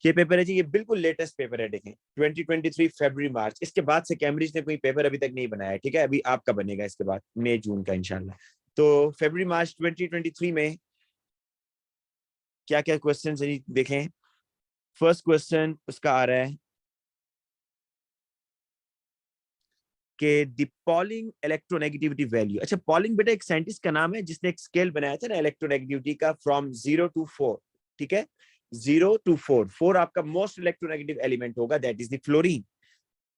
ये पेपर है जी, ये बिल्कुल लेटेस्ट पेपर है, देखें 2023 फरवरी मार्च। इसके बाद से कैम्ब्रिज ने कोई पेपर अभी तक नहीं बनाया है, ठीक है, अभी आपका बनेगा इसके बाद मई जून का इंशाल्लाह। तो फरवरी मार्च 2023 में क्या क्या क्वेश्चन है देखें। फर्स्ट क्वेश्चन उसका आ रहा है कि द पॉलिंग इलेक्ट्रोनेगेटिविटी वैल्यू। अच्छा, पॉलिंग बेटा एक साइंटिस्ट का नाम है जिसने एक स्केल बनाया था ना इलेक्ट्रोनेगेटिविटी का, फ्रॉम 0 to 4, ठीक है, 0 to 4। 4 आपका मोस्ट इलेक्ट्रोनेगेटिव एलिमेंट होगा, दैट इज द फ्लोरीन।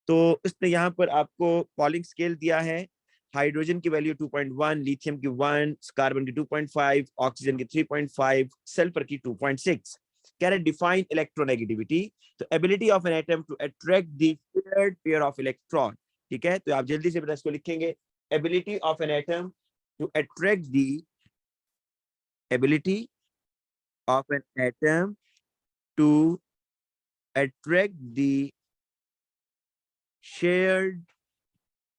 तो इसने यहाँ पर आपको पॉलिंग स्केल दिया है। हाइड्रोजन की वैल्यू 2.1, लिथियम की 1, कार्बन की 2.5, ऑक्सीजन की 3.5, सल्फर की 2.6। कह रहे डिफाइन इलेक्ट्रोनेगेटिविटी। तो ability of an atom to attract the paired pair of electron, ठीक है, तो आप जल्दी से बेटा इसको लिखेंगे। Ability of an atom to attract the ability of an atom to attract the shared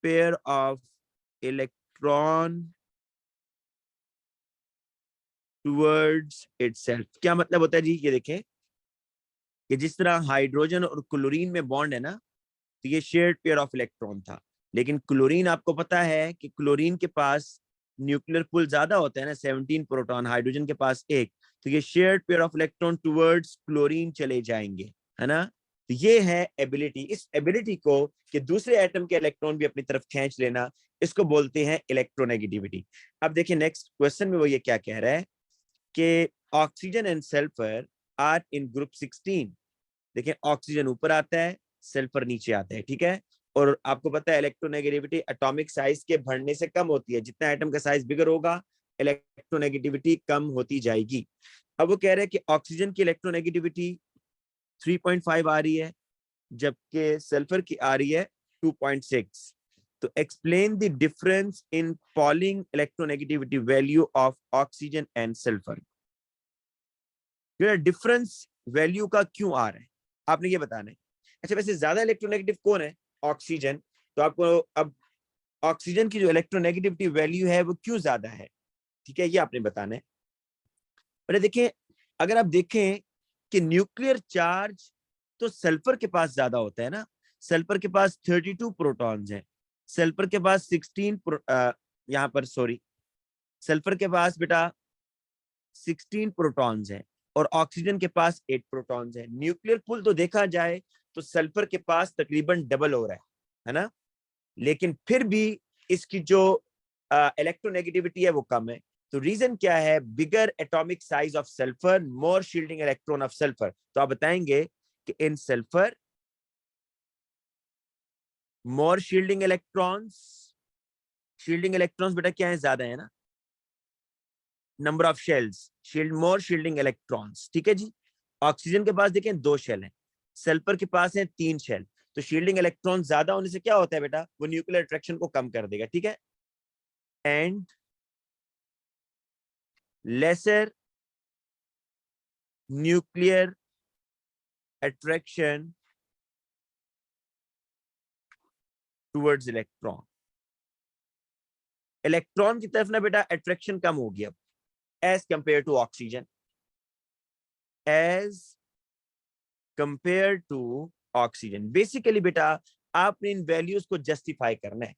pair of electron towards itself। क्या मतलब होता है जी, ये देखें कि जिस तरह हाइड्रोजन और क्लोरीन में बॉन्ड है ना, तो ये शेयर्ड पेयर ऑफ इलेक्ट्रॉन था। लेकिन क्लोरीन आपको पता है कि क्लोरीन के पास न्यूक्लियर पुल ज्यादा होता है ना, 17 प्रोटॉन, हाइड्रोजन के पास एक, तो ये shared pair of electron towards chlorine चले जाएंगे, है ना। तो ये है एबिलिटी। इस एबिलिटी को कि दूसरे एटम के इलेक्ट्रॉन भी अपनी तरफ खींच लेना, इसको बोलते हैं इलेक्ट्रोनेगेटिविटी। अब देखिए नेक्स्ट क्वेश्चन में वो ये क्या कह रहा है कि oxygen and sulphur are in group 16। देखिए ऑक्सीजन ऊपर आता है, सल्फर नीचे आता है, ठीक है। और आपको पता है इलेक्ट्रोनेगेटिविटी एटॉमिक साइज के बढ़ने से कम होती है, जितना एटम का साइज बिगर होगा इलेक्ट्रोनेगेटिविटी कम होती जाएगी। अब वो कह रहे हैं कि ऑक्सीजन की इलेक्ट्रोनेगेटिविटी 3.5 आ रही है, जबकि सल्फर की आ रही है 2.6। तो explain the difference in polling electronegativity value of oxygen and sulphur. Difference value का क्यों आ रहा है, आपने ये बताना है। अच्छा, वैसे ज्यादा इलेक्ट्रोनेगेटिव कौन है, ऑक्सीजन। तो आपको अब ऑक्सीजन की जो इलेक्ट्रोनेगेटिविटी वैल्यू है वो क्यों ज्यादा है, ठीक है, ये आपने बताना है। अरे देखिए, अगर आप देखें कि न्यूक्लियर चार्ज तो सल्फर के पास ज्यादा होता है ना, सल्फर के पास 32 प्रोटॉन्स हैं, सल्फर के पास 16 यहाँ पर सॉरी, सल्फर के पास बेटा 16 प्रोटॉन्स हैं और ऑक्सीजन के पास 8 प्रोटॉन्स हैं। न्यूक्लियर पुल तो देखा जाए तो सल्फर के पास तकरीबन डबल हो रहा है ना, लेकिन फिर भी इसकी जो इलेक्ट्रोनेगेटिविटी है वो कम है। तो रीजन क्या है, bigger atomic size of sulphur, more shielding electron of sulphur. तो आप बताएंगे कि इन sulphur more shielding electrons, shielding electrons बेटा क्या है, ज्यादा है ना, number of shells, shield more shielding electrons, ठीक है जी। ऑक्सीजन के पास देखें 2 शेल हैं, सल्फर के पास है 3 शेल। तो शील्डिंग इलेक्ट्रॉन ज्यादा होने से क्या होता है बेटा, वो न्यूक्लियर अट्रैक्शन को कम कर देगा, ठीक है। And lesser nuclear attraction towards electron. Electron की तरफ ना बेटा अट्रैक्शन कम होगी अब, as compare to oxygen, as compare to oxygen. Basically बेटा आपने इन वैल्यूज को जस्टिफाई करना है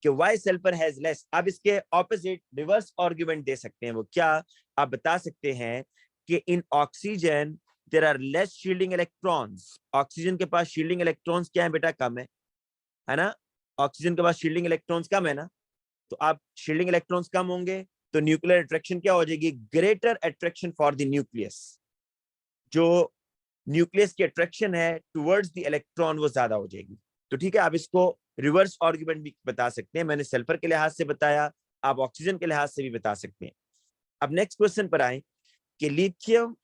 कि व्हाई सल्फर हैज लेस। अब इसके ऑपोजिट रिवर्स आर्गुमेंट दे सकते हैं, वो क्या, आप बता सकते हैं कि इन oxygen there are less shielding electrons. Oxygen के पास शील्डिंग इलेक्ट्रॉन्स क्या है बेटा, कम है ना, ऑक्सीजन के पास शील्डिंग इलेक्ट्रॉन्स कम है ना। तो आप शील्डिंग इलेक्ट्रॉन्स कम होंगे तो न्यूक्लियर अट्रैक्शन क्या हो जाएगी, greater attraction for the nucleus. जो न्यूक्लियस की अट्रैक्शन है टुवर्ड्स द इलेक्ट्रॉन वो ज्यादा हो जाएगी। तो ठीक है, आप इसको रिवर्स आर्गुमेंट भी बता सकते हैं, मैंने सल्फर के लिहाज से बताया, आप ऑक्सीजन के लिहाज से भी बता सकते हैं। अब नेक्स्ट क्वेश्चन पर आए कि lithium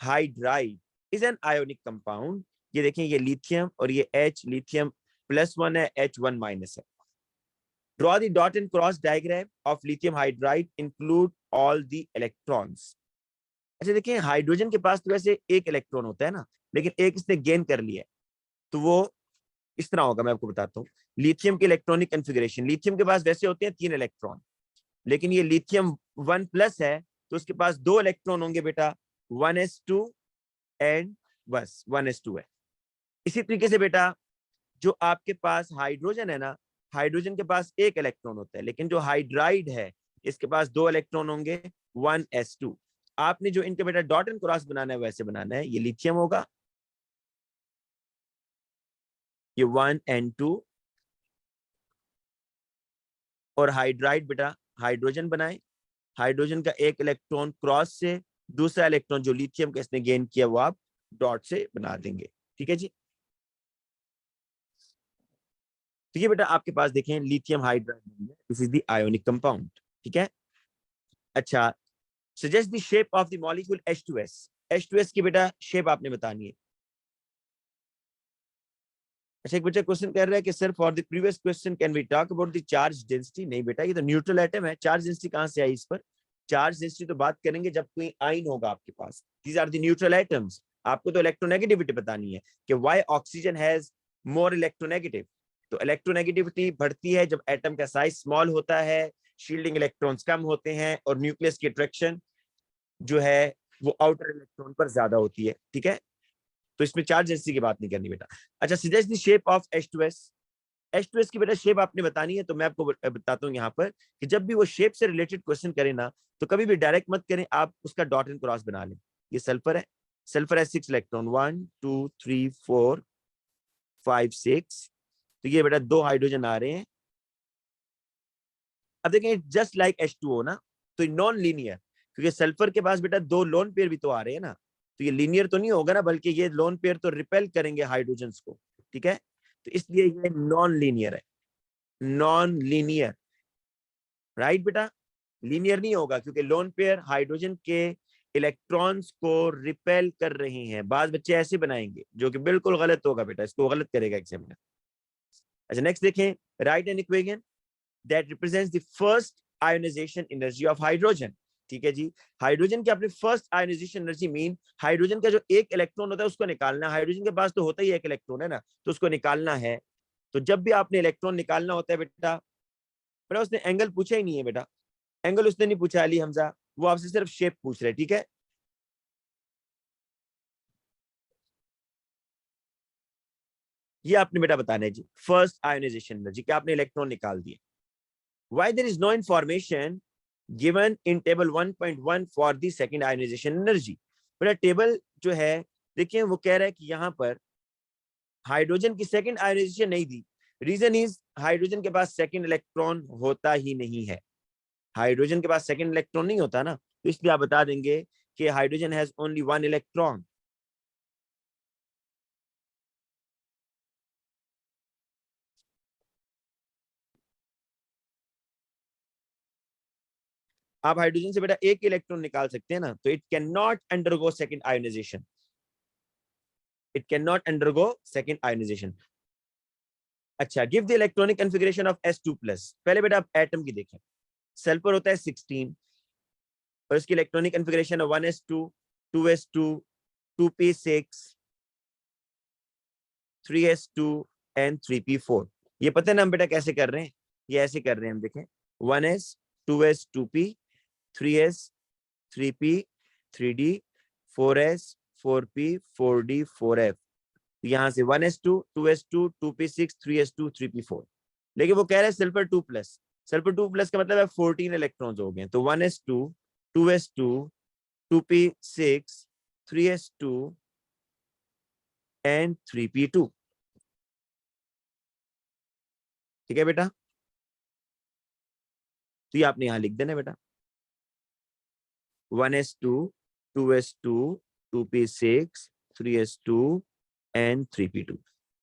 hydride is an ionic compound. ये देखें, ये लिथियम और ये H, लिथियम +1 है, H1 माइनस है। Draw the dot and cross diagram of lithium hydride, include all the electrons. अच्छा देखिए, हाइड्रोजन के पास तो वैसे एक इलेक्ट्रॉन होता है ना, लेकिन एक इसने गेन कर लिया है, तो वो इस तरह होगा, मैं आपको बताता हूँ। लिथियम की इलेक्ट्रॉनिक कॉन्फ़िगरेशन, लिथियम के पास वैसे होते हैं 3 इलेक्ट्रॉन, लेकिन ये लिथियम 1+ है, तो उसके पास 2 इलेक्ट्रॉन होंगे बेटा, 1s2 एंड बस 1s2 है। इसी तरीके से बेटा जो आपके पास हाइड्रोजन है ना, हाइड्रोजन के पास एक इलेक्ट्रॉन होता है, लेकिन जो हाइड्राइड है इसके पास 2 इलेक्ट्रॉन होंगे, 1s2। आपने जो इनके बेटा डॉट एंड क्रॉस बनाना है वैसे बनाना है, ये लिथियम होगा, ये 1n2, और हाइड्राइड बेटा हाइड्रोजन बनाए, हाइड्रोजन का एक इलेक्ट्रॉन क्रॉस से, दूसरा इलेक्ट्रॉन जो लिथियम का इसने गेन किया वो आप डॉट से बना देंगे। ठीक है जी। तो ये बेटा आपके पास देखें lithium hydride, this is the ionic compound. ठीक है। अच्छा, suggest the shape of the molecule H2S। H2S की बेटा शेप आपने बतानी है। अच्छा, एक बच्चा क्वेश्चन कर रहा है कि sir for the previous question can we talk about the charge density. नहीं बेटा, ये तो न्यूट्रल एटम है, चार्ज डेंसिटी कहां से आई इस पर? चार्ज डेंसिटी तो बात करेंगे जब कोई आयन होगा आपके पास। These are the neutral atoms. आपको तो इलेक्ट्रोनेगेटिविटी बतानी है कि why oxygen has more electronegative. तो इलेक्ट्रोनेगेटिविटी बढ़ती है जब एटम का साइज स्मॉल होता है, शील्डिंग इलेक्ट्रॉन्स कम होते हैं, और न्यूक्लियस की अट्रैक्शन जो है वो आउटर इलेक्ट्रॉन पर ज्यादा होती है। ठीक है, तो इसमें चार्ज डेंसिटी की बात नहीं करनी बेटा। अच्छा, suggest the shape of H2S। H2S की बेटा शेप आपने बतानी है, तो मैं आपको बताता हूँ यहाँ पर कि जब भी वो शेप से रिलेटेड क्वेश्चन करें ना, तो कभी भी डायरेक्ट मत करें, आप उसका डॉट एंड क्रॉस बना लें। ये सल्फर है, सल्फर है 6 इलेक्ट्रॉन, 1 2 3 4 5 6। तो ये बेटा 2 हाइड्रोजन आ रहे हैं। अब देखें जस्ट लाइक H2O ना, तो नॉन लीनियर, क्योंकि सल्फर के पास बेटा 2 लोन पेयर भी तो आ रहे हैं ना, तो ये लीनियर तो नहीं होगा ना, बल्कि ये लोन पेयर तो रिपेल करेंगे हाइड्रोजन को। ठीक है, तो इसलिए ये नॉन लीनियर है, नॉन लीनियर। राइट बेटा, लीनियर नहीं होगा क्योंकि लोन पेयर हाइड्रोजन के इलेक्ट्रॉन्स को रिपेल कर रहे हैं। बाद बच्चे ऐसे बनाएंगे जो कि बिल्कुल गलत होगा बेटा, इसको गलत करेगा एग्जामिनर। अच्छा, नेक्स्ट देखें, right an equation that represents the first ionization energy of hydrogen। ठीक है जी, हाइड्रोजन की अपनी first ionisation energy mean hydrogen का जो एक इलेक्ट्रॉन होता है उसको निकालना है। हाइड्रोजन के पास तो होता ही एक इलेक्ट्रॉन है ना, तो उसको निकालना है। तो जब भी आपने इलेक्ट्रॉन निकालना होता है बेटा, बेटा उसने एंगल पूछा ही नहीं है बेटा, एंगल उसने नहीं पूछा अली हमजा, वो आपसे सिर्फ शेप पूछ रहे। ठीक है, ये आपने बेटा बताना है जी, फर्स्ट आयोनाइजेशन एनर्जी, क्या आपने इलेक्ट्रॉन निकाल दिए। Why there is no information given in table 1.1 for the second ionization energy। बेटा टेबल जो है देखिए वो कह रहा है कि यहाँ पर हाइड्रोजन की सेकंड आयोनाइजेशन नहीं दी। रीजन इज हाइड्रोजन के पास सेकंड इलेक्ट्रॉन होता ही नहीं है, हाइड्रोजन के पास सेकंड इलेक्ट्रॉन नहीं होता ना, तो इसलिए आप बता देंगे कि हाइड्रोजन हैज ओनली 1 इलेक्ट्रॉन। आप हाइड्रोजन से बेटा एक इलेक्ट्रॉन निकाल सकते हैं ना, तो it can not undergo second ionization, it can not undergo second ionization. अच्छा, give the electronic configuration of S2 plus. पहले बेटा आप एटम की देखें, सल्फर होता है 16 और इसकी इलेक्ट्रॉनिक कॉन्फ़िगरेशन है 1s2 2s2 2p6 3s2 and 3p4। ये पता है ना हम बेटा कैसे कर रहे हैं, ये ऐसे कर रहे हैं हम, देखें 1s 2s 2p 3s 3p 3d 4s 4p 4d 4f। यहां से 1s2 2s2 2p6 3s2 3p4। लेकिन वो कह रहे हैं सल्फर 2 प्लस, सल्फर 2 प्लस का मतलब है 14 इलेक्ट्रॉन्स हो गए, तो 1s2 2s2 2p6 3s2 and 3p2। ठीक है बेटा, तो ये आपने यहां लिख देना बेटा 1s2 2s2 2p6 3s2 and 3p2।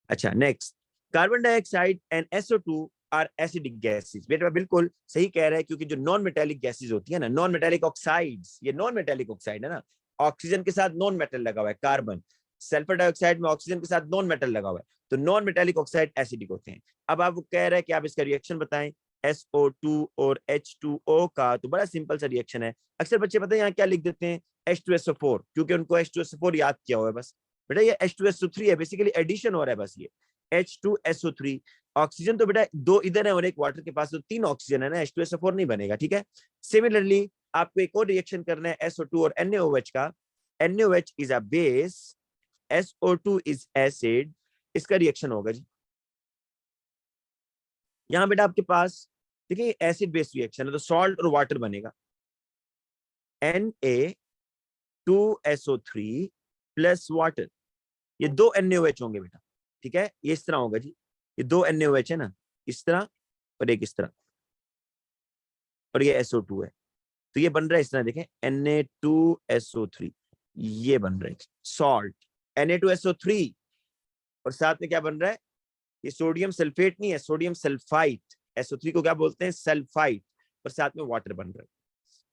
अच्छा, next, carbon dioxide and SO2 are acidic gases. बेटा बिल्कुल सही कह रहा है, क्योंकि जो नॉन मेटेलिक गैसेस होती है ना, नॉन मेटेलिक ऑक्साइड्स, ये नॉन मेटेलिक ऑक्साइड है ना, ऑक्सीजन के साथ नॉन मेटल लगा हुआ है कार्बन, सल्फर डाइऑक्साइड में ऑक्सीजन के साथ नॉन मेटल लगा हुआ है, तो नॉन मेटेलिक ऑक्साइड एसिडिक होते हैं। अब आप कह रहे हैं कि आप इसका रिएक्शन बताएं SO2 और H2O का, तो बड़ा सिंपल सा रिएक्शन है। अक्सर बच्चे पता है यहाँ क्या लिख देते हैं H2SO4, क्योंकि उनको H2SO4 याद किया हुआ है बस। बेटा ये H2SO3 है, बेसिकली एडिशन हो रहा है बस, ये H2SO3। ऑक्सीजन तो बेटा 2 इधर है और एक वाटर के पास, तो 3 ऑक्सीजन है ना, H2SO4 नहीं बनेगा। ठीक है, सिमिलरली आपको एक और रिएक्शन करना है SO2 और NaOH का। NaOH is a base SO2 is acid, इसका रिएक्शन होगा जी। यहां बेटा आपके पास देखिए एसिड बेस रिएक्शन है, तो सॉल्ट और वाटर बनेगा, Na2SO3 प्लस वाटर, ये दो NaOH होंगे बेटा, ठीक है, ये इस तरह होगा जी, ये दो NaOH है ना, इस तरह और एक इस तरह, और ये SO2 है, तो ये बन रहा है इस तरह, देखें Na2SO3, ये बन रहा है सॉल्ट Na2SO3, और साथ में क्या बन रहा है, ये सोडियम सल्फेट नहीं है, सोडियम सल्फाइट, SO3 को क्या बोलते हैं, सल्फाइट, और साथ में वाटर बन रहा है।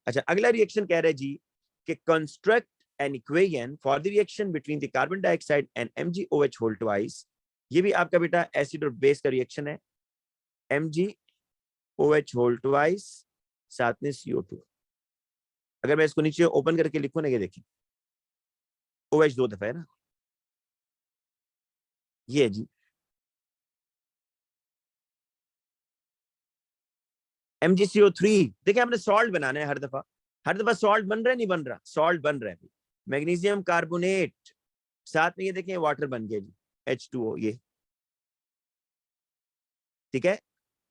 अच्छा, अगला रिएक्शन कह रहा है जी कि construct an equation for the reaction between the carbon dioxide and MgOH whole twice, ये भी आपका बेटा एसिड और बेस का रिएक्शन है, MgOH होल ट्वाइस साथ में CO2। अगर मैं इसको नीचे ओपन करके लिखूं ना, ये देखिए OH दो दफा है ना, ये जी MgCO3, देखिए हमने सॉल्ट बनाना है, हर दफा सॉल्ट बन रहा है, नहीं बन रहा, सॉल्ट बन रहा है, मैग्नीशियम कार्बोनेट, साथ में ये देखें वाटर बन गया जी, H2O, ये ठीक है,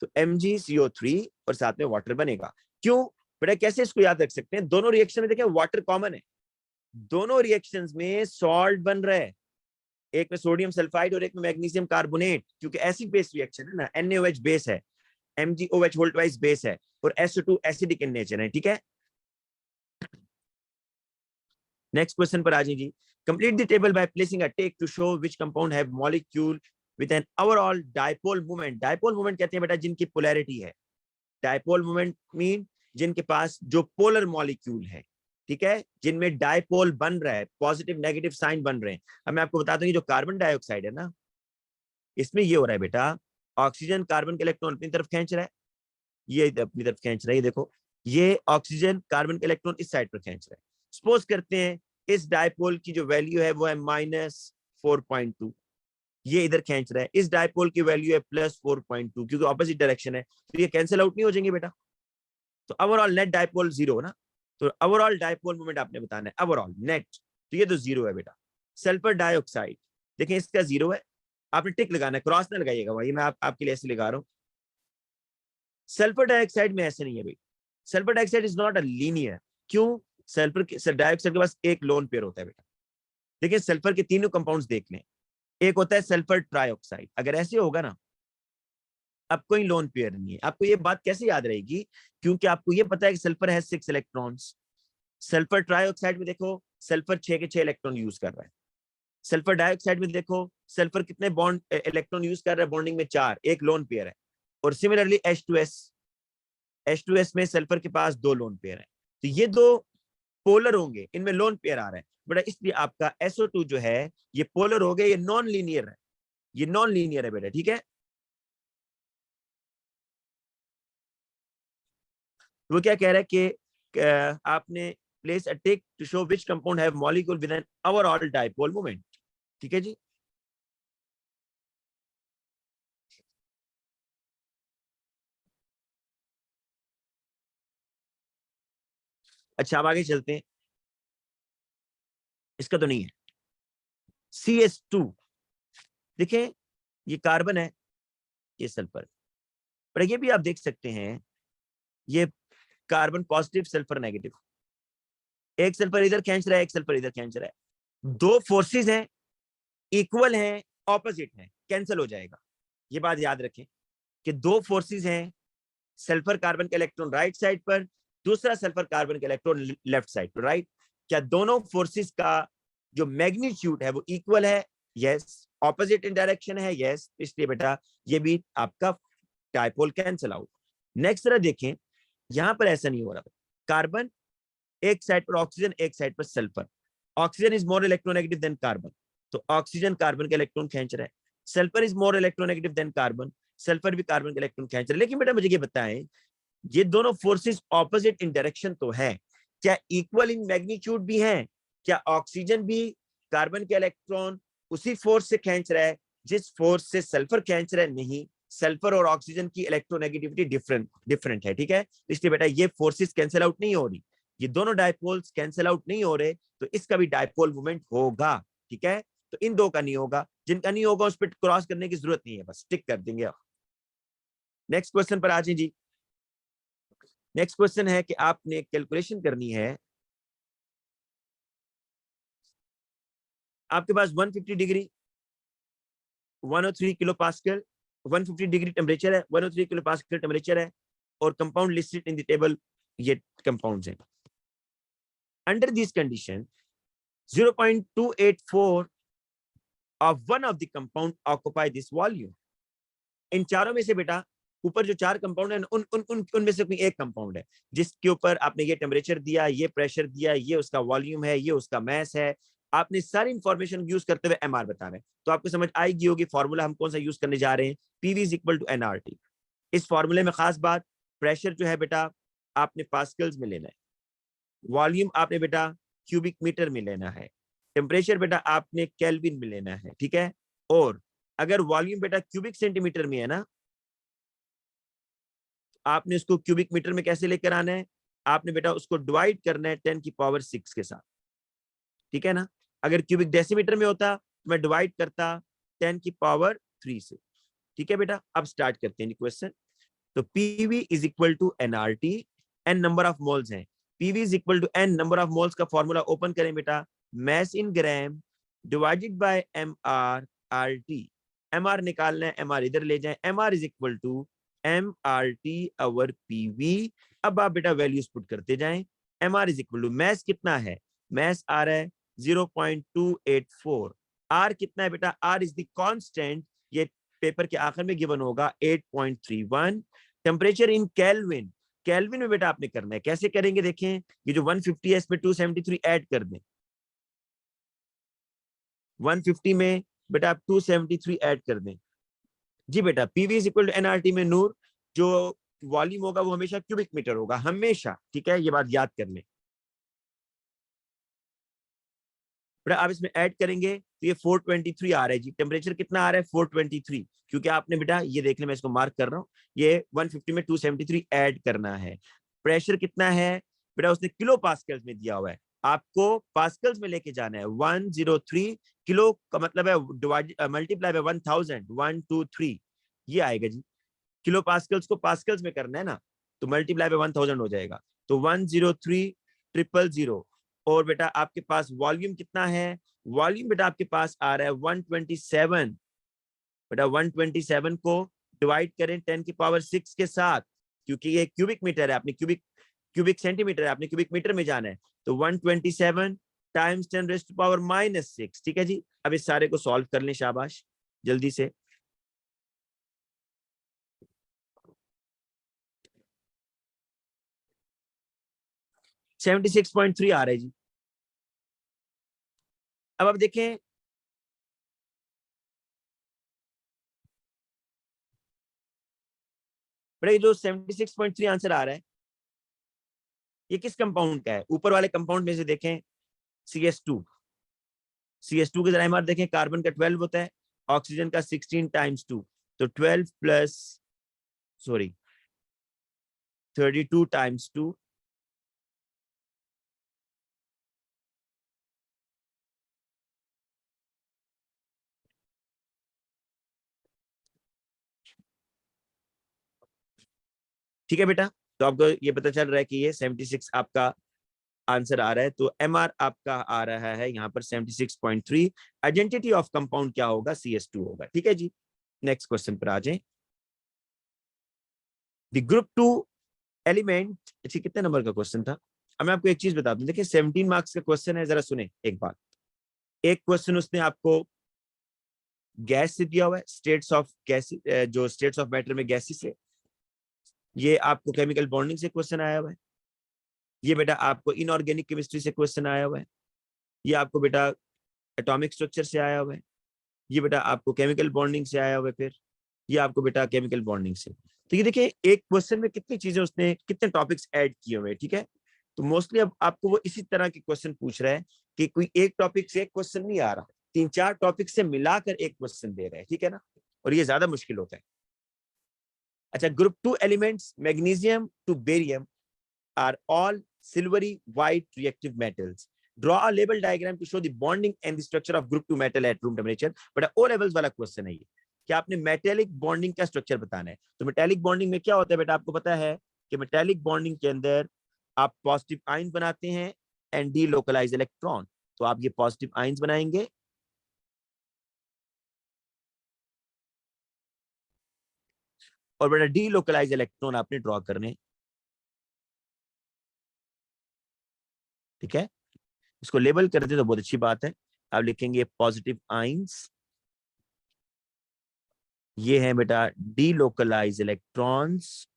तो MgCO3 और साथ में वाटर बनेगा। क्यों बेटा, कैसे इसको याद रख सकते हैं, दोनों रिएक्शन में देखें वाटर कॉमन है, दोनों रिएक्शंस में सॉल्ट बन रहा है, एक में सोडियम सल्फाइड और एक में मैग्नीशियम कार्बोनेट, क्योंकि एसिड बेस रिएक्शन है ना, NaOH बेस है, MgOH होल ट्वाइस बेस है, और SO2 एसिडिक इन नेचर है, ठीक है। नेक्स्ट क्वेश्चन पर आ जाइए, complete the table by placing a tick two show which compound have molecule with an overall dipole moment. Dipole moment कहते हैं बेटा जिनकी पोलैरिटी है, डायपोल मोमेंट मीन जिनके पास जो पोलर मॉलिक्यूल है, ठीक है, जिनमें डायपोल बन रहा है, पॉजिटिव नेगेटिव साइन बन रहे हैं। अब मैं आपको बता दूं, जो कार्बन डाइऑक्साइड है ना, इसमें ये हो रहा है बेटा, ऑक्सीजन कार्बन के इलेक्ट्रॉन अपनी तरफ खींच रहा है, ये अपनी तरफ खींच रहा है, ये देखो, ये ऑक्सीजन कार्बन के इलेक्ट्रॉन इस साइड पर खींच रहा है। सपोज करते हैं इस डायपोल की जो वैल्यू है वो है -4.2, ये इधर खींच रहा है, इस डायपोल की वैल्यू है +4.2, क्योंकि ऑपोजिट डायरेक्शन है, तो ये कैंसिल आउट नहीं हो जाएंगे बेटा, तो ओवरऑल नेट डायपोल जीरो ना, तो ओवरऑल डायपोल मोमेंट आपने बताना है, ओवरऑल नेट, तो ये तो जीरो है बेटा। सल्फर डाइऑक्साइड देखें, इसका जीरो है, आपने टिक लगाना है, क्रॉस ना लगाइएगा भाई, मैं आपके लिए ऐसे लगा रहा हूँ। सल्फर डाइऑक्साइड में ऐसे नहीं है भाई, sulphur dioxide is not a linear, क्यों, सल्फर डाइऑक्साइड के पास एक लोन पेयर होता है बेटा, देखिए सल्फर के तीनों कंपाउंड्स देख लें, एक होता है सल्फर ट्राइऑक्साइड, अगर ऐसे होगा ना, अब कोई लोन पेयर नहीं है। आपको ये बात कैसे याद रहेगी, क्योंकि आपको ये पता है कि सल्फर है 6 इलेक्ट्रॉन्स, सल्फर ट्राइऑक्साइड में देखो सल्फर 6 के 6 इलेक्ट्रॉन यूज कर रहा है, सल्फर डाइऑक्साइड में देखो सल्फर कितने बॉन्ड इलेक्ट्रॉन यूज कर रहा है, बॉन्डिंग में 4, एक लोन पेयर है, और सिमिलरली H2S में सल्फर के पास 2 लोन पेयर है, तो ये दो पोलर होंगे, इनमें लोन पेयर आ रहा है बेटा, इसलिए आपका SO2 जो है ये पोलर हो गया, ये नॉन लीनियर है, ये नॉन लीनियर है बेटा, ठीक है। वो क्या कह रहा है कि आपने place a tick two show which compound have molecule with an overall dipole moment, ठीक है जी। अच्छा अब आगे चलते हैं, इसका तो नहीं है, CS2 देखें, ये कार्बन है, ये सल्फर, पर ये भी आप देख सकते हैं, ये कार्बन पॉजिटिव सल्फर नेगेटिव, एक सल्फर इधर खींच रहा है, एक सल्फर इधर खींच रहा है, दो फोर्सेस हैं, इक्वल हैं, ऑपोजिट हैं, कैंसिल हो जाएगा, ये बात याद रखें कि दो फोर्सेस हैं, सल्फर कार्बन के इलेक्ट्रॉन राइट साइड पर, दूसरा सल्फर कार्बन के इलेक्ट्रॉन लेफ्ट साइड पर, राइट, क्या दोनों फोर्सेस का जो मैग्नीट्यूड है वो इक्वल है, यस, ऑपोजिट इन डायरेक्शन है, यस, इसलिए बेटा ये भी आपका डायपोल कैंसिल आउट। नेक्स्ट तरह देखें, यहां पर ऐसा नहीं हो रहा, कार्बन एक साइड पर ऑक्सीजन, एक साइड पर sulphur, oxygen is more electronegative than carbon, तो ऑक्सीजन कार्बन के इलेक्ट्रॉन खींच रहा है, sulphur is more electronegative than carbon, sulphur भी कार्बन के इलेक्ट्रॉन खींच रहा है। लेकिन बेटा मुझे ये बताएं, ये दोनों फोर्सेस ऑपोजिट इन डायरेक्शन तो है, क्या इक्वल इन मैग्नीट्यूड भी हैं, क्या ऑक्सीजन भी कार्बन के इलेक्ट्रॉन उसी फोर्स से खींच रहा है जिस फोर्स से सल्फर खींच रहा है, नहीं, सल्फर और ऑक्सीजन की इलेक्ट्रोनेगेटिविटी डिफरेंट है, ठीक है, इसलिए बेटा ये फोर्सेस कैंसिल आउट नहीं हो रही, ये दोनों डायपोल्स कैंसिल आउट नहीं हो रहे, तो इसका भी डायपोल मोमेंट होगा, ठीक है। तो इन दो का नहीं होगा, जिनका नहीं होगा उस पर क्रॉस करने की जरूरत नहीं है, बस टिक कर देंगे आप। नेक्स्ट क्वेश्चन पर आ जाए जी। नेक्स्ट क्वेश्चन है कि आपने कैलकुलेशन करनी है, आपके पास 150 degree 103 kilo pascal 150 degree temperature है, 103 किलो पास्कल टेम्परेचर है, और compound listed in the table ये कंपाउंड्स हैं। Under this condition 0.284 of one of the compound occupy this volume। इन चारों में से बेटा ऊपर जो चार कंपाउंड है उन उन उन उनमें से कोई एक कंपाउंड है जिसके ऊपर आपने ये टेम्परेचर दिया, ये प्रेशर दिया, ये उसका वॉल्यूम है, ये उसका मैस है, आपने सारी इंफॉर्मेशन यूज करते हुए एमआर बता रहे हैं। तो आपको समझ आएगी होगी फॉर्मूला हम कौन सा यूज करने जा रहे हैं, PV is equal to NRT. इस फॉर्मूले में खास बात, प्रेशर जो है बेटा आपने पास्कल्स में लेना है, वॉल्यूम आपने बेटा क्यूबिक मीटर में लेना है, टेम्परेचर बेटा आपने केल्विन में लेना है, ठीक है। और अगर वॉल्यूम बेटा क्यूबिक सेंटीमीटर में है ना, आपने उसको क्यूबिक मीटर में कैसे लेकर आना है, आपने बेटा उसको डिवाइड करना है 10 की पावर 6 के साथ, ठीक है ना। अगर क्यूबिक डेसीमीटर में होता तो मैं डिवाइड करता 10 की पावर 3 से, ठीक है बेटा। अब स्टार्ट करते हैं क्वेश्चन। तो PV is equal to NRT, N number of moles हैं, PV is equal to N number of moles का फॉर्मूला ओपन करें बेटा, mass in gram divided by M R R T. M R निकालना है, M R इधर ले जाए, M R is equal to M R T over PV. अब आप बेटा वैल्यूज पुट करते जाएं, M R is equal to mass कितना है, मैस आ रहा है 0.284, आर कितना है बेटा, आर इज द कांस्टेंट, ये पेपर के आखिर में गिवन होगा 8.31। टेम्परेचर इन केल्विन, केल्विन में बेटा आपने करना है, कैसे करेंगे देखें, ये जो 150 है इसमें 273 ऐड कर दें, 150 में बेटा आप 273 ऐड कर दें जी बेटा। PV is equal to NRT में नूर जो वॉल्यूम होगा वो हमेशा क्यूबिक मीटर होगा, हमेशा, ठीक है, ये बात याद कर लें बेटा। आप इसमें ऐड करेंगे तो ये 423 आ रहा है जी। टेम्परेचर कितना आ रहा है 423, क्योंकि आपने बेटा ये देख लें, मैं इसको मार्क कर रहा हूँ, ये 150 में 273 ऐड करना है। प्रेशर कितना है बेटा, उसने किलो पास्कल्स में दिया हुआ है, आपको पास्कल्स में लेके जाना है। 103 किलो का मतलब है डिवाइड मल्टीप्लाई बाय 1000, 123 ये आएगा जी। किलो पास्कल्स को पास्कल्स में करना है ना, तो मल्टीप्लाई बाय 1000 हो जाएगा, तो 103,000। और बेटा आपके पास वॉल्यूम कितना है, वॉल्यूम बेटा आपके पास आ रहा है 127, बेटा 127 को डिवाइड करें 10 की पावर 6 के साथ, क्योंकि ये क्यूबिक मीटर है, आपने क्यूबिक सेंटीमीटर है, आपने क्यूबिक मीटर में जाना है, तो 127 टाइम्स 10 रेज़्ड टू पावर -6, ठीक है जी। अब इस सारे को सॉल्व कर लें, शाबाश, जल्दी से। सेवेंटी 76.3 आ रहा है जी। अब आप देखें, बड़ा ये जो 76.3 आंसर आ रहा है ये किस कंपाउंड का है, ऊपर वाले कंपाउंड में से देखें, CS2, CS2 के जरा एमआर देखें, कार्बन का 12 होता है, ऑक्सीजन का 16 टाइम्स 2, तो 12 प्लस सॉरी 32 टाइम्स 2, ठीक है बेटा। तो आपको ये पता चल रहा है कि ये 76 आपका आंसर आ रहा है, तो एमआर आपका आ रहा है यहाँ पर 76.3। आइडेंटिटी ऑफ कंपाउंड क्या होगा, CS2 होगा, ठीक है जी। नेक्स्ट क्वेश्चन पर आ जाए। द ग्रुप 2 एलिमेंट, अच्छी कितने नंबर का क्वेश्चन था, अब मैं आपको एक चीज बता दूं, देखिए 17 मार्क्स का क्वेश्चन है, जरा सुने एक बात। एक क्वेश्चन उसने आपको गैस से दिया हुआ है, स्टेट्स ऑफ गैस, जो स्टेट्स ऑफ मैटर में गैसेस है, ये आपको केमिकल बॉन्डिंग से क्वेश्चन आया हुआ है, ये बेटा आपको इनऑर्गेनिक केमिस्ट्री से क्वेश्चन आया हुआ है, ये आपको बेटा एटॉमिक स्ट्रक्चर से आया हुआ है, ये बेटा आपको केमिकल बॉन्डिंग से आया हुआ है, फिर ये आपको बेटा केमिकल बॉन्डिंग से। तो ये देखिए एक क्वेश्चन में कितनी चीजें उसने, कितने टॉपिक्स ऐड किए हुए हैं, ठीक है। तो मोस्टली अब आपको वो इसी तरह के क्वेश्चन पूछ रहा है कि कोई एक टॉपिक से एक क्वेश्चन नहीं आ रहा, 3-4 टॉपिक से मिलाकर एक क्वेश्चन दे रहे हैं, ठीक है ना, और ये ज्यादा मुश्किल होता है। अच्छा, group 2 elements magnesium to barium are all silvery white reactive metals. Draw a label diagram to show the bonding and the structure of group 2 metal at room temperature. But O levels वाला question है ये कि आपने metallic bonding का structure बताना है। तो metallic bonding में क्या होता है बेटा, आपको पता है कि मेटेलिक बॉन्डिंग के अंदर आप पॉजिटिव आयन बनाते हैं एंड डी लोकलाइज इलेक्ट्रॉन। तो आप ये पॉजिटिव आयन्स बनाएंगे और बेटा डी लोकलाइज इलेक्ट्रॉन आपने ड्रॉ करने, ठीक है। इसको लेबल कर दे तो बहुत अच्छी बात है। आप लिखेंगे पॉजिटिव आयन्स, ये है बेटा डी लोकलाइज इलेक्ट्रॉन्स।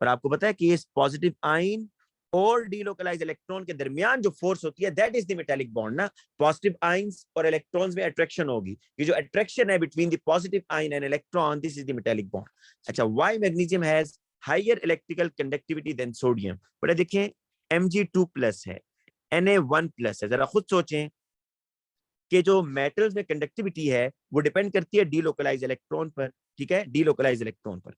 और आपको पता है कि ये पॉजिटिव आयन और डीलोकलाइज इलेक्ट्रॉन के दरमियान जो फोर्स होती है that is the metallic bond ना। पॉजिटिव आयंस और इलेक्ट्रॉन्स में अट्रैक्शन होगी, ये जो अट्रैक्शन है between the positive ion and electron, this is the metallic bond. अच्छा, why magnesium has higher electrical conductivity than sodium? बड़ा देखें Mg2+ है, Na1+ है। जरा खुद सोचें कि जो मेटल्स में कंडक्टिविटी है वो डिपेंड करती है डीलोकलाइज इलेक्ट्रॉन पर, ठीक है, डीलोकलाइज इलेक्ट्रॉन पर।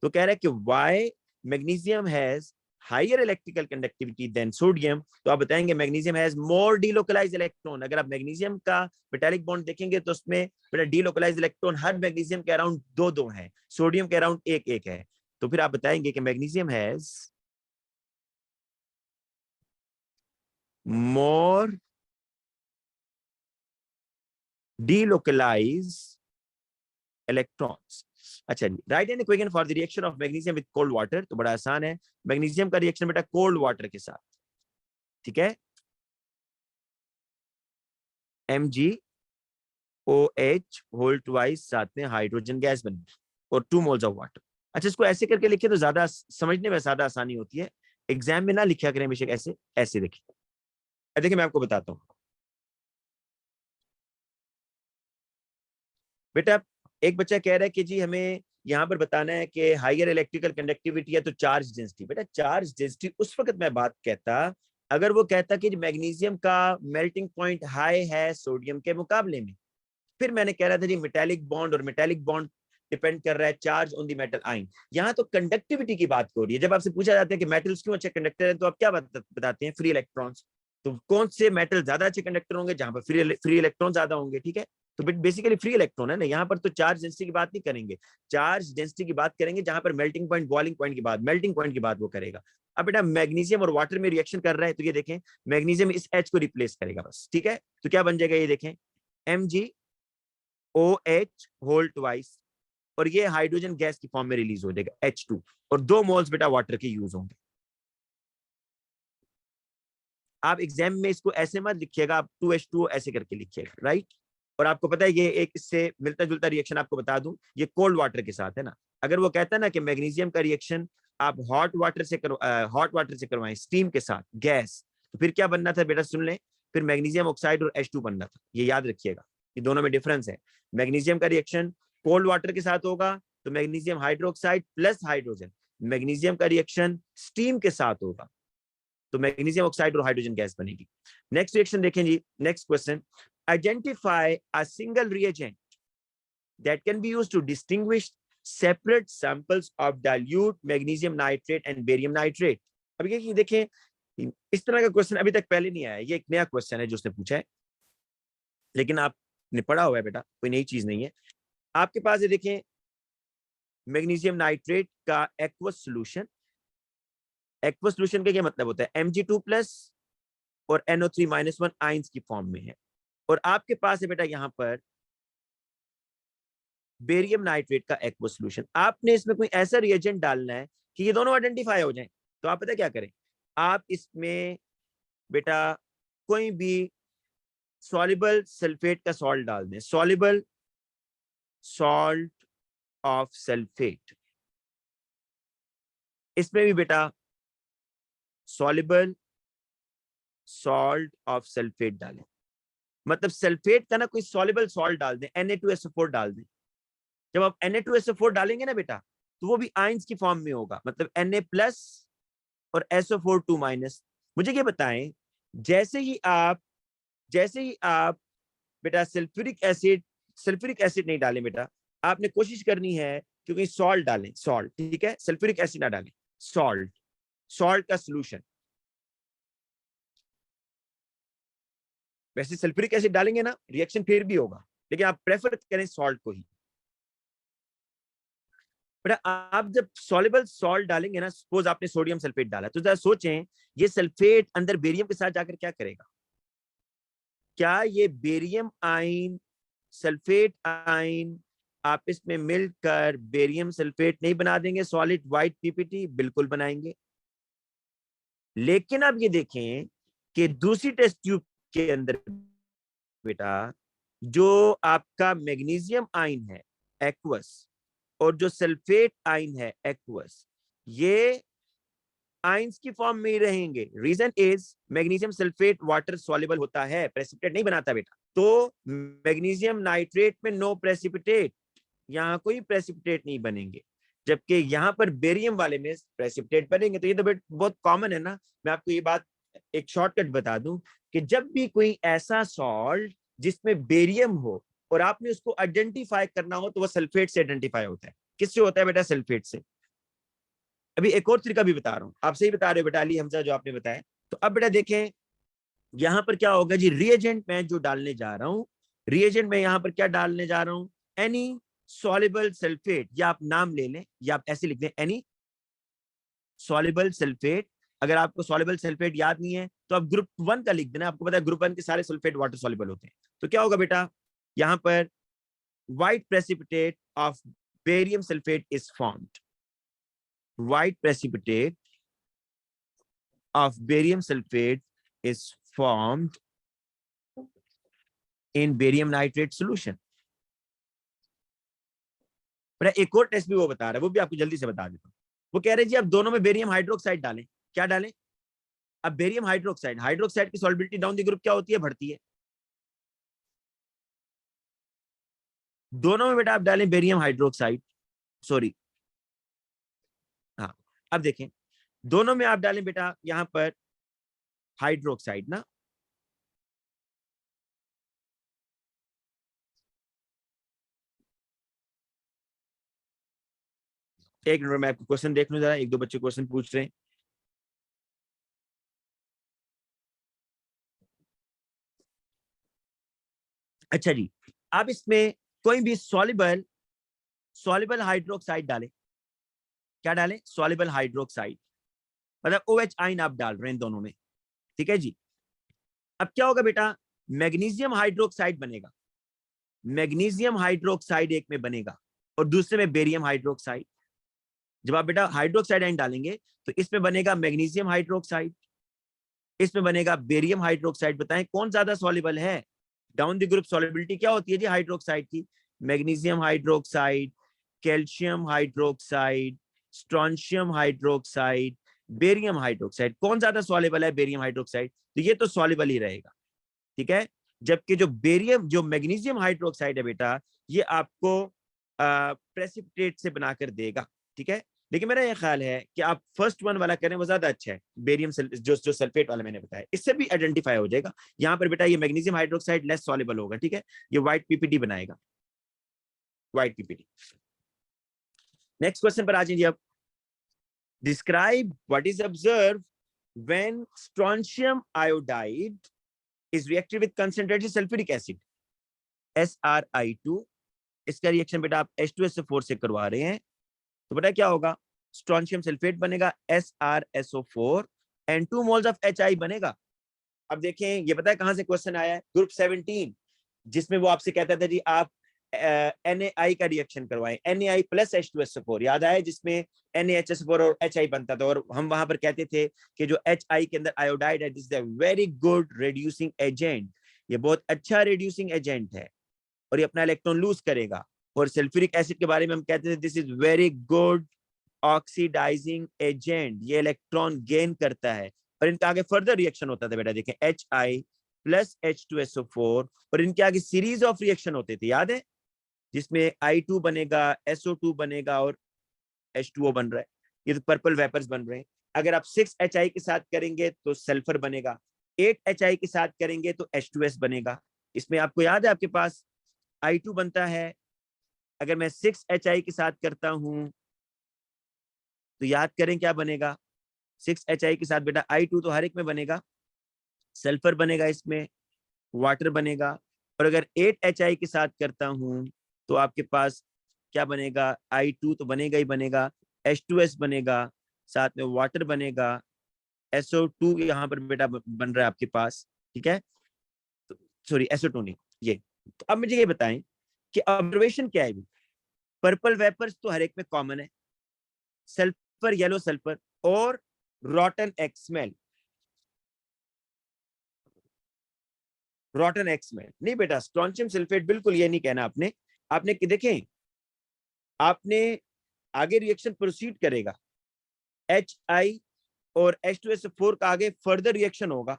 तो कह रहा है कि why magnesium has higher electrical conductivity than sodium. तो आप बताएंगे magnesium has more delocalise electron. अगर आप मैग्नीशियम का मेटालिक बॉन्ड देखेंगे तो उसमें बेटा डीलोकलाइज इलेक्ट्रॉन हर मैग्नीशियम के अराउंड 2-2 हैं, सोडियम के अराउंड 1-1 है। तो फिर आप बताएंगे कि magnesium has more delocalize electrons. अच्छा, write an equation for the reaction of magnesium with cold water. तो बड़ा आसान है, मैग्नीशियम का रिएक्शन बेटा कोल्ड वाटर के साथ, ठीक है, MgOH होल ट्वाइस, साथ में हाइड्रोजन गैस बनी और 2 मोल्स ऑफ वाटर। अच्छा, इसको ऐसे करके लिखे तो ज्यादा समझने में ज्यादा आसानी होती है, एग्जाम में ना लिखा करें बेशक, ऐसे ऐसे देखिए। देखिए मैं आपको बताता हूँ बेटा, एक बच्चा कह रहा है कि जी हमें यहाँ पर बताना है कि हायर इलेक्ट्रिकल कंडक्टिविटी है तो चार्ज डेंसिटी। बेटा चार्ज डेंसिटी उस वक्त मैं बात कहता अगर वो कहता कि मैग्नीशियम का मेल्टिंग पॉइंट हाई है सोडियम के मुकाबले में, फिर मैंने कह रहा था जी मेटालिक बॉन्ड, और मेटालिक बॉन्ड डिपेंड कर रहा है charge on the metal ion. यहाँ तो कंडक्टिविटी की बात हो रही है। जब आपसे पूछा जाता है कि मेटल्स क्यों अच्छे कंडक्टर हैं तो आप क्या बताते हैं? Free electrons. तो कौन से मेटल ज्यादा अच्छे कंडक्टर होंगे? जहां पर फ्री इलेक्ट्रॉन ज्यादा होंगे, ठीक है। तो बेसिकली फ्री इलेक्ट्रॉन है ना। यहाँ पर तो चार्ज डेंसिटी की बात नहीं करेंगे, चार्ज डेंसिटी की बात करेंगे जहां पर मेल्टिंग पॉइंट, बॉइलिंग पॉइंट की बात, मेल्टिंग पॉइंट की बात वो करेगा। अब बेटा मैग्नीशियम और वाटर में रिएक्शन कर रहा है तो ये देखें मैग्नीशियम इस H को रिप्लेस करेगा बस, ठीक है। तो क्या बन जाएगा ये देखें MgOH होल ट्वाइस, और ये हाइड्रोजन गैस की फॉर्म में रिलीज हो जाएगा H2, और 2 मोल्स बेटा वाटर के यूज होंगे। आप एग्जाम में इसको ऐसे मत लिखिएगा, आप 2H2O ऐसे करके लिखिएगा, राइट। और आपको पता है ये एक इससे मिलता जुलता रिएक्शन आपको बता दूं, ये कोल्ड वाटर के साथ है ना। अगर वो कहता है ना कि मैग्नीशियम का रिएक्शन आप हॉट वाटर से करवाएं स्टीम के साथ गैस, तो फिर क्या बनना था बेटा सुन लें, फिर मैग्नीशियम ऑक्साइड और H2 बनना था। ये याद रखिएगा, ये दोनों में डिफरेंस है। मैग्नीशियम का रिएक्शन कोल्ड वाटर के साथ होगा तो magnesium hydroxide plus hydrogen, magnesium का रिएक्शन स्टीम के साथ होगा तो मैग्नीशियम ऑक्साइड और हाइड्रोजन गैस बनेगी। नेक्स्ट रिएक्शन देखें जी, next question, identify a single reagent that can be used to distinguish separate samples of dilute magnesium nitrate and barium nitrate. अब ये देखें इस तरह का क्वेश्चन अभी तक पहले नहीं आया, ये एक नया क्वेश्चन है जो उसने पूछा है, लेकिन आपने पढ़ा हुआ है बेटा, कोई नई चीज नहीं है आपके पास। ये देखें मैग्नीशियम नाइट्रेट का एक्वस सॉल्यूशन, एक्वस सॉल्यूशन का क्या मतलब होता है? Mg2+ और NO3-1 आयंस की फॉर्म में है, और आपके पास है बेटा यहाँ पर बेरियम नाइट्रेट का एक्वस सॉल्यूशन। आपने इसमें कोई ऐसा रिएजेंट डालना है कि ये दोनों आइडेंटिफाई हो जाएं। तो आप पता क्या करें, आप इसमें बेटा कोई भी सॉल्युबल सल्फेट का सॉल्ट डाल दें, सॉल्युबल सॉल्ट ऑफ सल्फेट। इसमें भी बेटा सॉल्युबल सॉल्ट ऑफ सल्फेट डालें, मतलब सल्फेट का ना कोई सॉल्युबल सॉल्ट डाल दें, Na2SO4 डाल दें। जब आप Na2SO4 डालेंगे ना बेटा तो वो भी आयंस की फॉर्म में होगा, मतलब Na+ और SO4 2-। मुझे ये बताएं, जैसे ही आप बेटा सल्फ्यूरिक एसिड नहीं डालें बेटा, आपने कोशिश करनी है क्योंकि सॉल्ट डालें, सॉल्ट, ठीक है, सल्फ्यूरिक एसिड ना डालें, सॉल्ट, सॉल्ट का सॉल्यूशन। वैसे सल्फ्यूरिक एसिड डालेंगे ना रिएक्शन फिर भी होगा, लेकिन आप प्रेफर करें सॉल्ट को ही। बट आप जब सॉल्युबल सॉल्ट डालेंगे ना, सपोज आपने सोडियम सल्फेट डाला, तो जरा सोचें ये सल्फेट अंदर बेरियम के साथ जाकर क्या करेगा? क्या ये बेरियम आयन सल्फेट आयन आपस में मिलकर बेरियम सल्फेट नहीं बना देंगे सॉलिड व्हाइट पीपीटी? बिल्कुल बनाएंगे। लेकिन अब ये देखें कि दूसरी टेस्ट ट्यूब के अंदर बेटा जो आपका मैग्नीशियम आयन है एक्वस और जो सल्फेट आयन है एक्वस, ये आयंस की फॉर्म में ही रहेंगे। Reason is magnesium sulphate water soluble होता है, प्रेसिपिटेट नहीं बनाता बेटा। तो मैग्नीशियम नाइट्रेट में नो प्रेसिपिटेट, यहाँ कोई प्रेसिपिटेट नहीं बनेंगे, जबकि यहाँ पर बेरियम वाले में प्रेसिपिटेट बनेंगे। तो ये तो बहुत कॉमन है ना। मैं आपको ये बात एक शॉर्टकट बता दूं कि जब भी कोई ऐसा सॉल्ट जिसमें बेरियम हो और आपने उसको आइडेंटिफाई करना हो तो वह सल्फेट से आइडेंटिफाई होता है। किससे होता है बेटा? सल्फेट से। अभी एक और तरीका भी बता रहा हूं, आप सही बता रहे हो बेटा अली हमजा जो आपने बताया। तो अब बेटा देखें यहां पर क्या होगा जी, रिएजेंट में जो डालने जा रहा हूं, रिएजेंट में यहां पर क्या डालने जा रहा हूं? एनी सॉल्युबल सल्फेट, या आप नाम ले लें या आप ऐसे लिख दें एनी सॉल्युबल सल्फेट। अगर आपको सॉल्युबल सल्फेट याद नहीं है तो आप ग्रुप 1 का लिख देना, आपको पता है ग्रुप 1 के सारे सल्फेट वाटर सॉल्युबल होते हैं। तो क्या होगा बेटा, यहां पर white precipitate of barium sulphate is formed. White precipitate of barium sulfate is formed in barium nitrate solution। पर एक और टेस्ट भी वो बता रहा है, वो भी आपको जल्दी से बता देता हूँ। वो कह रहे जी अब दोनों में बेरियम हाइड्रोक्साइड डालें। क्या डालें? अब बेरियम हाइड्रोक्साइड, हाइड्रोक्साइड की सॉल्युबिलिटी डाउन द ग्रुप क्या होती है? बढ़ती है। दोनों में बेटा आप डालें बेरियम हाइड्रोक्साइड, सॉरी हाँ, अब देखें दोनों में आप डालें बेटा यहां पर हाइड्रोक्साइड ना, एक मिनट में आपको क्वेश्चन देख लूं जरा, एक दो बच्चे क्वेश्चन पूछ रहे हैं। अच्छा जी, आप इसमें कोई भी सॉल्युबल सॉल्युबल हाइड्रोक्साइड डालें। क्या डालें? सॉल्युबल हाइड्रोक्साइड, मतलब OH आयन आप डाल रहे हैं दोनों में, ठीक है जी। अब क्या होगा बेटा, मैग्नीशियम हाइड्रोक्साइड बनेगा। मैग्नीशियम हाइड्रोक्साइड एक में बनेगा और दूसरे में बेरियम हाइड्रोक्साइड। जब आप बेटा हाइड्रोक्साइड आयन डालेंगे तो इसमें बनेगा मैग्नीशियम हाइड्रोक्साइड, इसमें बनेगा बेरियम हाइड्रोक्साइड। बताएं कौन ज्यादा सॉल्युबल है? डाउन द ग्रुप सॉल्युबिलिटी क्या होती है जी हाइड्रोक्साइड की? Magnesium hydroxide, calcium hydroxide, strontium hydroxide, barium hydroxide. कौन ज्यादा सॉल्युबल है? Barium hydroxide. तो ये तो सॉल्युबल ही रहेगा, ठीक है। जबकि जो बेरियम जो मैग्नीशियम हाइड्रोक्साइड है बेटा, ये आपको प्रेसिपिटेट से बनाकर देगा, ठीक है। लेकिन मेरा ये ख्याल है कि आप फर्स्ट वन वाला करें, वो ज्यादा अच्छा है। बेरियम जो सल्फेट वाला मैंने बताया, इससे भी आइडेंटिफाई हो जाएगा। यहाँ पर बेटा ये मैग्नीशियम हाइड्रोक्साइड लेस सॉल्युबल होगा, ठीक है। ये व्हाइट पीपीटी बनाएगा, व्हाइट पीपीटी। नेक्स्ट क्वेश्चन पर आ जाइए अब। Describe what is observe when strontium iodide is reacted with concentrated sulfuric acid SRI2। इसका रिएक्शन बेटा आप H2SO4 से करवा रहे हैं, तो बेटा क्या होगा? स्ट्रोंशियम सल्फेट बनेगा SrSO4 and 2 moles of HI बनेगा। अब देखें ये पता है कहां से क्वेश्चन आया है? ग्रुप 17, जिसमें वो आपसे कहता था जी आप NaI का रिएक्शन करवाएं, NaI प्लस H2SO4 याद आया, जिसमें NaHSO4 और HI बनता था, और हम वहां पर कहते थे कि जो HI के अंदर आयोडाइड है, this is a very good reducing agent, ये बहुत अच्छा रिड्यूसिंग एजेंट है और ये अपना इलेक्ट्रॉन लूज करेगा। और सल्फ्यूरिक एसिड के बारे में हम कहते थे this is very good oxidising agent, ये इलेक्ट्रॉन गेन करता है। और इनका आगे फर्दर रिएक्शन होता था बेटा, देखें HI प्लस H2SO4 और इनके आगे सीरीज ऑफ रिएक्शन होते थे, याद है, जिसमें I2 बनेगा, SO2 बनेगा और H2O बन रहा है। ये तो पर्पल वेपर्स बन रहे हैं। अगर आप 6HI के साथ करेंगे तो सल्फर बनेगा, 8HI के साथ करेंगे तो H2S बनेगा। इसमें आपको याद है आपके पास I2 बनता है, अगर मैं 6HI के साथ करता हूं तो याद करें क्या बनेगा? 6HI के साथ बेटा I2 तो हर एक में बनेगा, सल्फर बनेगा इसमें, वाटर बनेगा। और अगर 8HI के साथ करता हूं तो आपके पास क्या बनेगा, I2 तो बनेगा ही बनेगा, H2S बनेगा, साथ में वाटर बनेगा, SO2 यहाँ पर बेटा बन रहा है आपके पास, ठीक है, सॉरी SO2 नहीं ये। तो अब मुझे ये बताएं कि ऑब्जर्वेशन क्या है। पर्पल वेपर्स तो हर एक में कॉमन है, सल्फर, येलो सल्फर और रॉटन एक्स स्मेल। रॉटन एक्स स्मेल नहीं बेटा, स्ट्रोंशियम सल्फेट बिल्कुल ये नहीं कहना आपने। आपने कि देखें, आपने आगे रिएक्शन प्रोसीड करेगा, HI और H2SO4 का आगे फर्दर रिएक्शन होगा,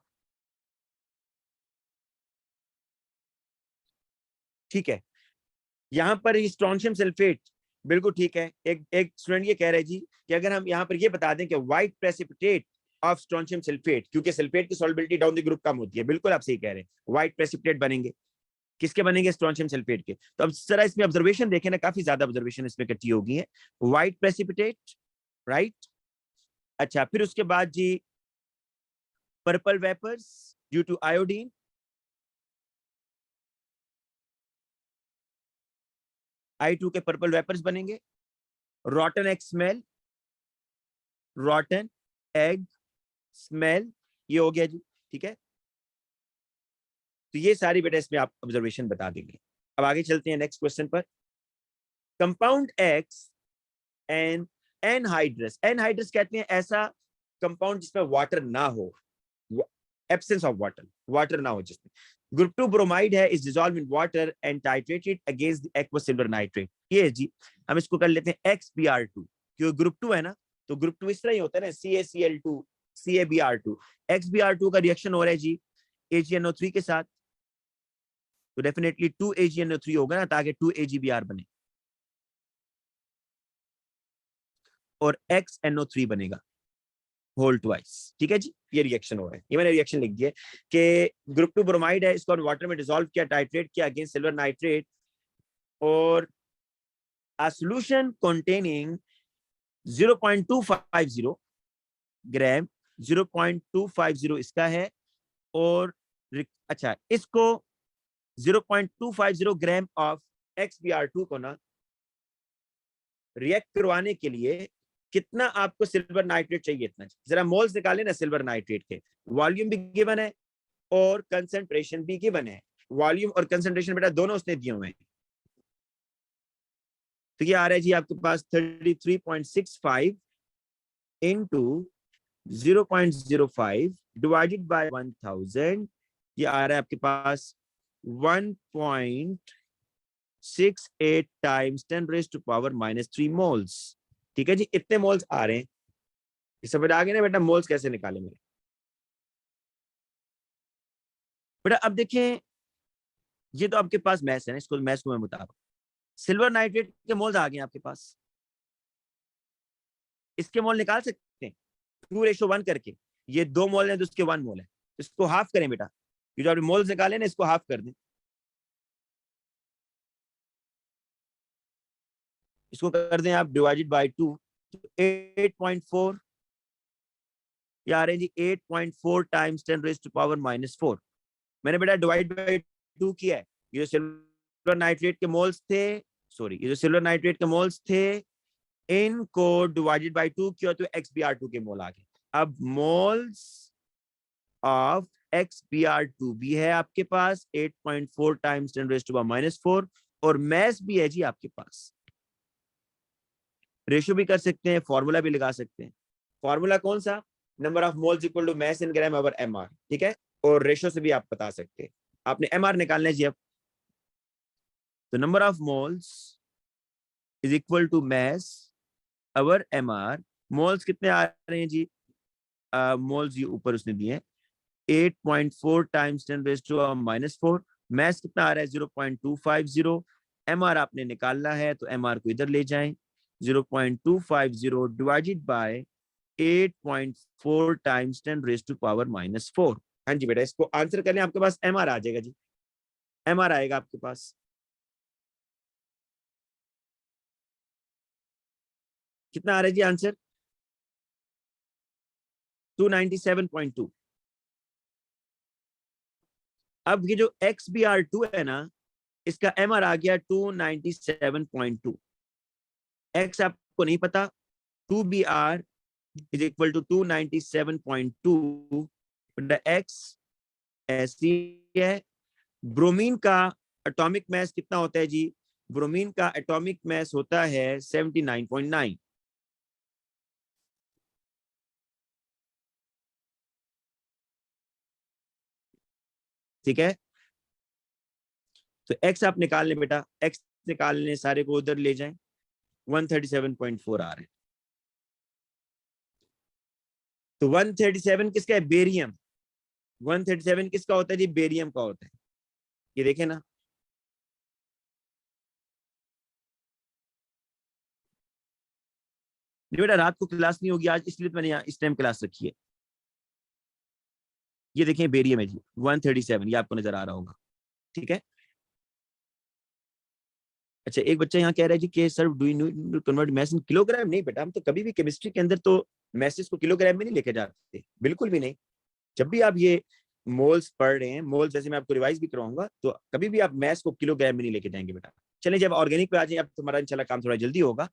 ठीक है। यहां पर स्ट्रोंशियम सल्फेट बिल्कुल ठीक है। एक स्टूडेंट ये कह रहे जी कि अगर हम यहाँ पर ये बता दें कि white precipitate of strontium sulphate, क्योंकि सल्फेट की सॉल्युबिलिटी डाउन द ग्रुप कम होती है, बिल्कुल आप सही कह रहे हैं, व्हाइट प्रेसिपिटेट बनेंगे, किसके बनेंगे, स्ट्रोंशियम सल्फेट के। तो अब जरा इसमें ऑब्जर्वेशन देखें ना, काफी ज्यादा ऑब्जर्वेशन इसमें इकट्ठी होगी है। व्हाइट प्रेसिपिटेट, राइट, अच्छा, फिर उसके बाद जी purple vapours due to iodine, I2 के पर्पल वेपर्स बनेंगे, rotten egg smell, rotten egg smell, ये हो गया जी, ठीक है। तो ये सारी बेटा इसमें आप ऑब्जर्वेशन बता देंगे। अब आगे चलते हैं नेक्स्ट क्वेश्चन पर। Compound x and anhydrous, anhydrous कहते हैं ऐसा कंपाउंड जिसमें वाटर ना हो, एब्सेंस ऑफ वाटर, वाटर ना हो जिसमें। ग्रुप 2 ब्रोमाइड है, is dissolve in water and titrated against the aqua silver nitrate. ये जी हम इसको कर लेते हैं XBr2, क्योंकि ग्रुप 2 है ना, तो ग्रुप 2 इस तरह ही होता है ना, CaCl2 CaBr2। XBr2 का रिएक्शन हो रहा है जी AgNO3 के साथ, तो डेफिनेटली 2AgNO3 होगा ना, ताकि 2AgBr बने और XNO3 बनेगा होल ट्वाइस, ठीक है जी। ये रिएक्शन हो रहा है, ये मैंने रिएक्शन लिख दिया कि ग्रुप 2 ब्रोमाइड है, इसको वाटर में डिसॉल्व किया, टाइट्रेट किया अगेंस्ट सिल्वर नाइट्रेट, और a solution containing 0.250 ग्राम, 0.250 इसका है, और अच्छा इसको 0.250 ग्राम ऑफ XBr2 को ना रिएक्ट करवाने के लिए कितना आपको सिल्वर नाइट्रेट चाहिए, इतना। जरा मोल्स निकाले ना सिल्वर नाइट्रेट के, वॉल्यूम भी गिवन है और कंसंट्रेशन भी गिवन है। वॉल्यूम और कंसंट्रेशन बेटा दोनों उसने दिए हुए हैं। तो ये आ रहा है जी आपके पास 33.65 इंटू 0.05 डिवाइडेड बाय 1000, ये आ रहा है आपके पास 1.68 टाइम्स 10⁻³ मोल्स, ठीक है जी। इतने मोल्स आ रहे हैं, समझ आ गए ना बेटा मोल्स कैसे निकाले मेरे बेटा। अब देखें, ये तो आपके पास मैथ्स है ना, इसको मैथ्स को मैं बता रहा हूं। सिल्वर नाइट्रेट के मोल्स आ गए आपके पास, इसके मोल निकाल सकते हैं 2:1 करके। ये 2 मोल है तो उसके 1 मोल है, इसको हाफ करें बेटा, ये जो आपने मोल्स निकाले ना इसको हाफ कर दें, इसको कर दें आप डिवाइडेड बाय 2, तो 8.4, ये आ रहे हैं जी 8.4 टाइम्स 10⁻⁻⁴। मैंने बेटा डिवाइड बाय 2 किया है। ये जो सिल्वर नाइट्रेट के मोल्स थे, सॉरी ये जो सिल्वर नाइट्रेट के मोल्स थे, इनको डिवाइडेड बाय 2 किया तो XBr2 के मोल आ गए। अब मोल्स ऑफ XBr2 भी है आपके पास 8.4 टाइम्स 10⁻⁻⁴, और मैस भी है जी आपके पास। रेशियो भी कर सकते हैं, फॉर्मूला भी लगा सकते हैं। फॉर्मूला कौन सा, number of moles equal to mass in gram over MR, ठीक है। और रेशियो से भी आप बता सकते हैं, आपने MR निकालना है जी। अब तो number of moles is equal to mass over MR। Moles कितने आ रहे हैं जी, मोल्स ये ऊपर उसने दिए हैं 8.4 टाइम्स 10⁻⁻⁴। मैस कितना आ रहा है 0.250। MR आपने निकालना है तो MR को इधर ले जाएं, 0.250 डिवाइडेड बाय 8.4 टाइम्स 10⁻⁻⁴। हाँ जी बेटा, इसको आंसर करने आपके पास MR आ जाएगा जी, MR आएगा आपके पास, कितना आ रहा है जी आंसर, 297.2। अब ये जो XBr2 है ना, इसका MR आ गया 297.2। X आपको नहीं पता, 2Br is equal to 297.2। X ऐसी है। ब्रोमीन का एटॉमिक मास कितना होता है जी? ब्रोमीन का एटॉमिक मास होता है 79.9। ठीक है, तो X आप निकाल लें बेटा, X निकाल लें, सारे को उधर ले जाएं, 137.4 आ रहे हैं। तो 137 किसका है? बेरियम। 137 किसका होता है जी? बेरियम का होता है। ये देखें ना, नहीं बेटा रात को क्लास नहीं होगी आज, इसलिए तो मैंने यहाँ इस टाइम क्लास रखी है। ये देखें बेरियम है जी 137, ये आपको नजर आ रहा होगा। ठीक है, अच्छा एक बच्चा यहाँ कह रहा है जी कि sir do you convert mass in kilogram? नहीं बेटा, हम तो कभी भी केमिस्ट्री के अंदर तो मैसेज को किलोग्राम में नहीं लेके जाते, बिल्कुल भी नहीं। जब भी आप ये मोल्स पढ़ रहे हैं, मोल्स जैसे मैं आपको रिवाइज भी करवाऊंगा, तो कभी भी आप मैथ्स को किलोग्राम में नहीं लेके जाएंगे बेटा। चलिए जब ऑर्गेनिक पे आ जाए, अब तुम्हारा इंशाल्लाह काम थोड़ा जल्दी होगा।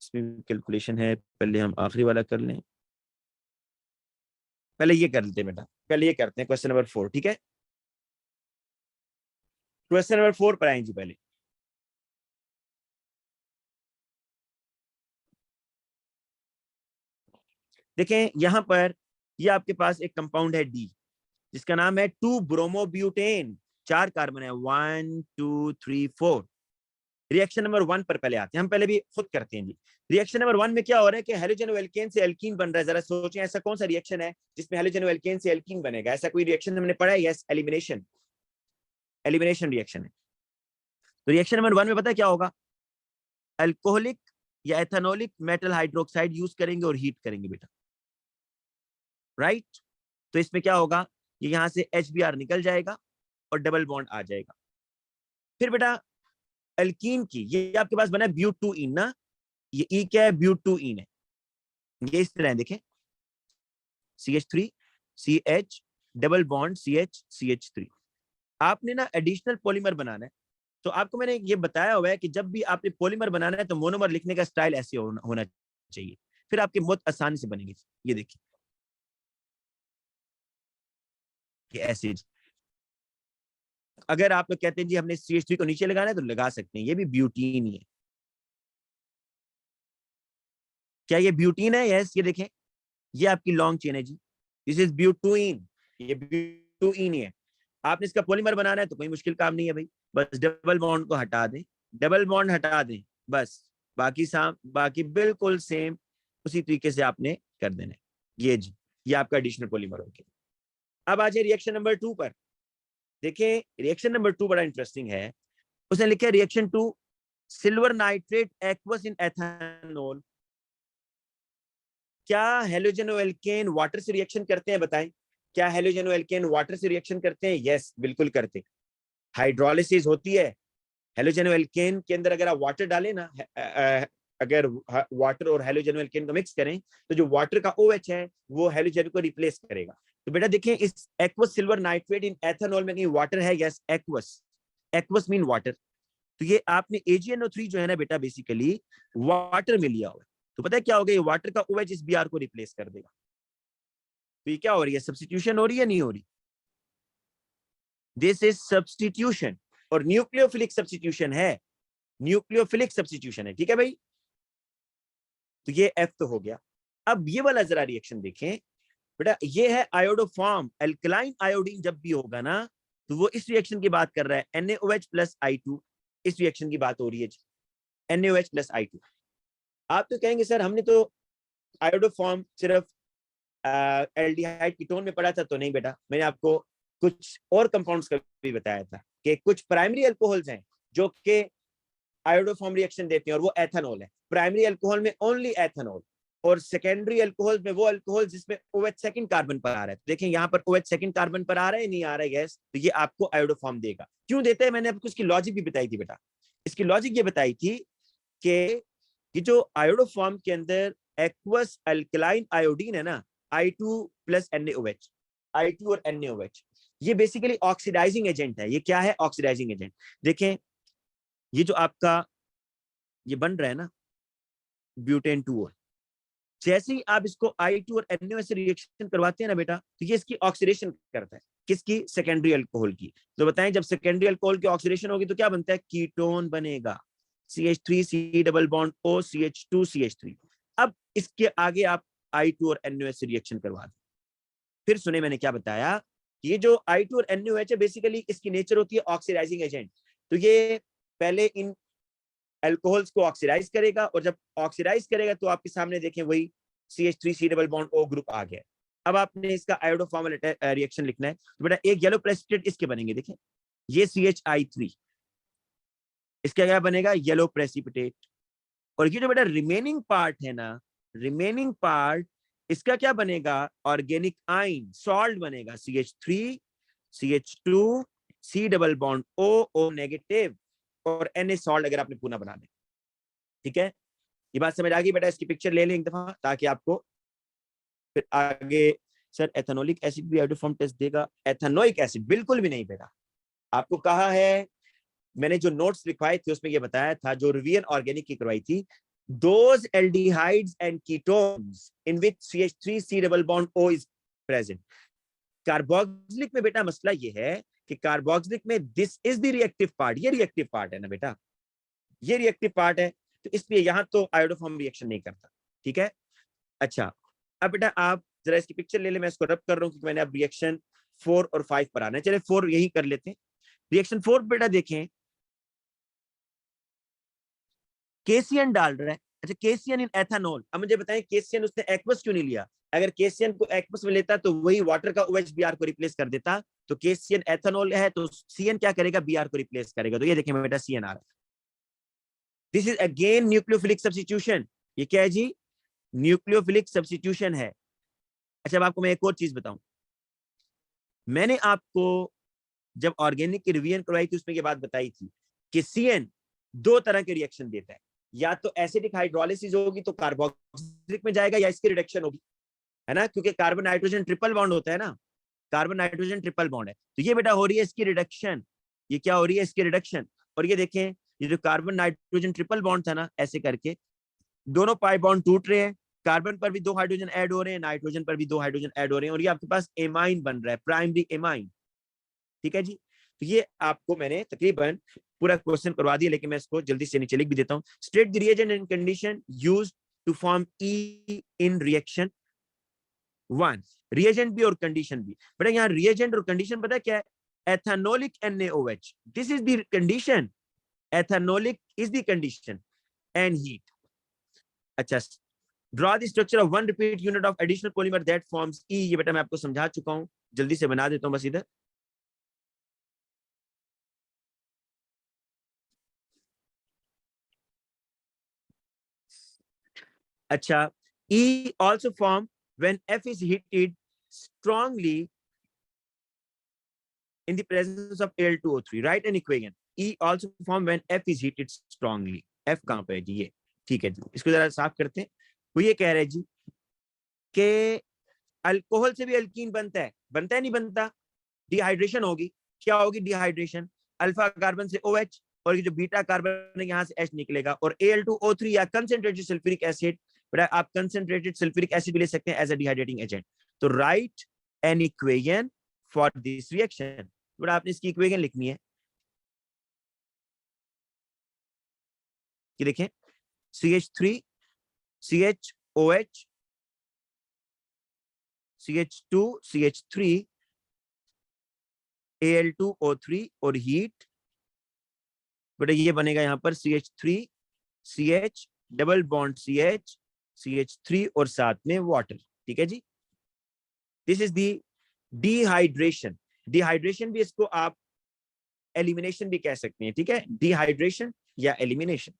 इसमें कैलकुलेशन है, पहले हम आखिरी वाला कर लें। पहले ये कर लेते हैं बेटा, पहले ये करते हैं क्वेश्चन नंबर 4। ठीक है, क्वेश्चन नंबर 4 पर आएंगे पहले। देखें यहां पर, ये आपके पास एक कंपाउंड है डी, जिसका नाम है 2 ब्रोमोब्यूटेन। 4 कार्बन है, 1 2 3 4। रिएक्शन नंबर 1 पर पहले आते हैं, हम पहले भी खुद करते हैं जी। रिएक्शन नंबर 1 में क्या हो रहा है कि हेलोजन एल्केन से एल्कीन बन रहा है। जरा सोचें ऐसा कौन सा रिएक्शन है जिसमें हेलोजन एल्केन से एल्कीन बनेगा? ऐसा कोई रिएक्शन हमने पढ़ा है? Yes, elimination. एलिमिनेशन रिएक्शन है। तो रिएक्शन नंबर 1 में पता है क्या होगा? अल्कोहलिक या एथेनोलिक मेटल हाइड्रोक्साइड यूज करेंगे और हीट करेंगे बेटा, राइट। तो इसमें क्या होगा? ये यहां से HBr निकल जाएगा और डबल बॉन्ड आ जाएगा। फिर बेटा अल्कीन की, ये आपके पास बना है ब्यूटूइन ना, ये ई क्या है? ब्यूटूइन है। ये इस तरह है, देखें CH3 CH double bond CH3। आपने ना एडिशनल पॉलीमर बनाना है, तो आपको मैंने ये बताया हुआ है कि जब भी आपने पॉलीमर बनाना है तो मोनोमर लिखने का स्टाइल ऐसे होना चाहिए, फिर आपके बहुत आसानी से बनेंगे। ये देखिए, ये ऐसे। अगर आप लोग कहते हैं जी हमने CH3 को नीचे लगाना है तो लगा सकते हैं, ये भी ब्यूटीन ही है। क्या ये ब्यूटीन है? यस, ये देखें, ये आपकी लॉन्ग चेन है जी, दिस इज ब्यूटूइन। ये ब्यूटूइन ही है। आपने इसका पॉलीमर बनाना है तो कोई मुश्किल काम नहीं है भाई, बस डबल बॉन्ड को हटा दें, डबल बॉन्ड हटा दें बस, बाकी बिल्कुल सेम उसी तरीके से आपने कर देना है। ये जी, ये आपका एडिशनल पॉलीमर हो गया। अब आ जाए रिएक्शन नंबर 2 पर। देखें रिएक्शन नंबर 2 बड़ा इंटरेस्टिंग है। उसने लिखा है रिएक्शन 2, सिल्वर नाइट्रेट एक्वस इन एथेनॉल। क्या हेलोजन और एल्केन वाटर से रिएक्शन करते हैं? बताएं, क्या हेलोजन और एल्केन वाटर से रिएक्शन करते हैं? यस, बिल्कुल करते हैं। हाइड्रोलिसिस होती है हेलोजन और एल्केन के अंदर। अगर आप वाटर डालें ना, अगर वाटर और हेलोजन और एल्केन को मिक्स करें, तो जो वाटर का OH है वो हेलोजन को रिप्लेस करेगा। तो बेटा देखें, इस एक्वस सिल्वर नाइट्रेट इन एथेनॉल में कहीं वाटर है? Yes, aqueous. Aqueous mean water. तो ये आपने AgNO3 जो है ना बेटा, बेसिकली वाटर में लिया हुआ है। तो पता है क्या होगा? ये वाटर का OH इस Br को रिप्लेस कर देगा। तो ये क्या हो रही है? सब्स्टिट्यूशन हो रही है, नहीं हो रही? दिस इज सब्स्टिट्यूशन, और न्यूक्लियोफिलिक सब्स्टिट्यूशन है, न्यूक्लियोफिलिक सब्स्टिट्यूशन है। ठीक है भाई, तो ये F तो हो गया। अब ये वाला जरा रिएक्शन देखें बेटा, ये है आयोडोफॉर्म। एल्कलाइन आयोडीन जब भी होगा ना, तो वो इस रिएक्शन की बात कर रहा है, NaOH प्लस I2। इस रिएक्शन की बात हो रही है, NaOH प्लस I2। आप तो कहेंगे सर हमने तो आयोडोफॉर्म सिर्फ एल्डिहाइड कीटोन में पढ़ा था। तो नहीं बेटा, मैंने आपको कुछ और कंपाउंड्स का भी बताया था कि कुछ प्राइमरी अल्कोहल्स हैं जो कि आयोडोफॉर्म रिएक्शन देते हैं, और वो एथेनॉल है। प्राइमरी अल्कोहल में ओनली एथेनॉल, और सेकेंडरी अल्कोहल में वो अल्कोहल जिसमें OH सेकंड कार्बन पर आ रहा है। देखें यहाँ पर OH सेकंड कार्बन पर आ रहा है, नहीं आ रहा है गैस, तो ये आपको आयोडोफॉर्म देगा। क्यों देते हैं? मैंने आपको इसकी लॉजिक भी बताई थी बेटा। इसकी लॉजिक ये बताई थी कि ये जो आयोडोफॉर्म के अंदर एक्वस अल्कलाइन आयोडीन है ना, I2 प्लस NaOH, I2 और NaOH, ये बेसिकली ऑक्सीडाइजिंग एजेंट है। ये क्या है? Oxidising agent. देखें ये जो आपका ये बन रहा है ना ब्यूटेन 2, जैसे ही आप इसको I2 और NaOH से रिएक्शन करवाते हैं ना बेटा, तो ये इसकी ऑक्सीडेशन करता है। किसकी? सेकेंडरी अल्कोहल की। तो बताएं जब सेकेंडरी अल्कोहल की ऑक्सीडेशन होगी तो क्या बनता है? कीटोन बनेगा, CH3 C double bond O CH2 CH3। अब इसके आगे आप I2 और NaOH से रिएक्शन करवा दें। फिर सुने मैंने क्या बताया, ये जो I2 और NaOH है बेसिकली इसकी नेचर होती है ऑक्सीडाइजिंग एजेंट। तो ये पहले इन अल्कोहल्स को ऑक्सीडाइज करेगा, और जब ऑक्सीडाइज करेगा तो आपके सामने देखें वही CH3 C double bond O group आ गया। अब आपने इसका आयोडोफॉर्मल रिएक्शन लिखना है, तो बेटा एक येलो प्रेसिपिटेट इसके बनेंगे। देखें ये CHI3, इसका क्या बनेगा? Yellow precipitate. और ये जो बेटा रिमेनिंग पार्ट है ना, रिमेनिंग पार्ट इसका क्या बनेगा? ऑर्गेनिक आइन सॉल्ट बनेगा, CH3 CH2 C double bond O negative और Na सॉल्ट अगर आपने पूना बना दे। ठीक है, ये बात समझ आ गई बेटा? इसकी पिक्चर ले लें एक दफा ताकि आपको फिर आगे। सर एथेनोलिक एसिड भी आयोडोफॉर्म टेस्ट देगा? एथेनोइक एसिड बिल्कुल भी नहीं बेटा। आपको कहा है, मैंने जो नोट्स लिखवाए थे उसमें ये बताया था, जो रिवियन ऑर्गेनिक की करवाई थी, those aldehydes and ketones in which CH3 C double bond O is present। Carboxylic में बेटा मसला ये है कि कार्बोक्सिलिक में this is the reactive part, ये रिएक्टिव पार्ट है ना बेटा, ये रिएक्टिव पार्ट है, तो इसलिए यहां तो आयोडोफॉर्म रिएक्शन नहीं करता। ठीक है, अच्छा अब बेटा आप जरा इसकी पिक्चर ले ले, मैं इसको रब कर रहा हूं क्योंकि मैंने अब रिएक्शन 4 और 5 पर आना है। चले 4 यही कर लेते हैं। रिएक्शन 4 बेटा देखें, केसीएन डाल रहा है। अच्छा केसीएन इन एथेनॉल। अब मुझे बताएं केसीएन उसने एक्वस क्यों नहीं लिया? अगर केसीएन को एक्वस में लेता तो वही वाटर का OH Br को रिप्लेस कर देता। तो केसीएन एथेनॉल है तो सीएन क्या करेगा? Br को रिप्लेस करेगा। तो ये देखें बेटा सीएन आ रहा है। This is again nucleophilic substitution. ये क्या है जी? न्यूक्लियोफिलिक सब्स्टिट्यूशन है। अच्छा अब आपको मैं एक और चीज बताऊं, मैंने आपको जब ऑर्गेनिक की रिवीजन करवाई थी उसमें ये बात बताई थी कि सीएन 2 तरह के रिएक्शन देता है, या तो एसिडिक हाइड्रोलिसिस होगी तो कार्बोक्सिलिक में जाएगा, या इसकी रिडक्शन होगी, है ना, क्योंकि कार्बन नाइट्रोजन ट्रिपल बॉन्ड होता है ना, कार्बन नाइट्रोजन ट्रिपल बॉन्ड है, तो ये बेटा हो रही है इसकी रिडक्शन। ये क्या हो रही है? इसकी रिडक्शन। और ये देखें ये जो कार्बन नाइट्रोजन ट्रिपल बॉन्ड था ना, ऐसे करके दोनों पाई बॉन्ड टूट रहे हैं, कार्बन पर भी 2 हाइड्रोजन ऐड हो रहे हैं, नाइट्रोजन पर भी 2 हाइड्रोजन ऐड हो रहे हैं, और ये आपके पास एमाइन बन रहा है, प्राइमरी एमाइन। ठीक है जी, तो ये आपको मैंने तकरीबन पूरा क्वेश्चन करवा दिया, लेकिन मैं इसको जल्दी से नीचे लिख भी देता हूं। State the reagent and condition used to form E in reaction 1। Reagent भी और कंडीशन भी। बेटा यहाँ रिएजेंट और कंडीशन पता है क्या है? Ethanolic NaOH, this is the condition, ethanolic is the condition and heat. अच्छा, draw the structure of one repeat unit of additional polymer that forms E. ये बेटा मैं आपको समझा चुका हूं, जल्दी से बना देता हूं बस इधर। अच्छा, E also form when F is heated strongly in the presence of Al2O3. Write an equation. E also form when F is heated strongly. F कहां पे है जी? ये ठीक है जी, इसको जरा साफ करते हैं। वो ये कह रहे हैं जी कि अल्कोहल से भी अल्कीन बनता है, बनता है नहीं बनता? डिहाइड्रेशन होगी। क्या होगी डिहाइड्रेशन? अल्फा कार्बन से OH, और ये जो बीटा कार्बन है यहाँ से H निकलेगा, और Al2O3 या कंसंट्रेटेड सल्फ्यूरिक एसिड, बट आप कंसंट्रेटेड सल्फ्यूरिक एसिड भी ले सकते हैं एज अ डिहाइड्रेटिंग एजेंट। तो right an equation for this reaction. But आपने इसकी इक्वेशन लिखनी है कि देखें CH3 CHOH CH2 CH3 Al2O3 और हीट, बेटा ये बनेगा यहाँ पर CH3 CH double bond CH CH3 और साथ में वाटर। ठीक है जी, this is the dehydration. Dehydration भी इसको आप एलिमिनेशन भी कह सकते हैं। ठीक है, डिहाइड्रेशन या elimination.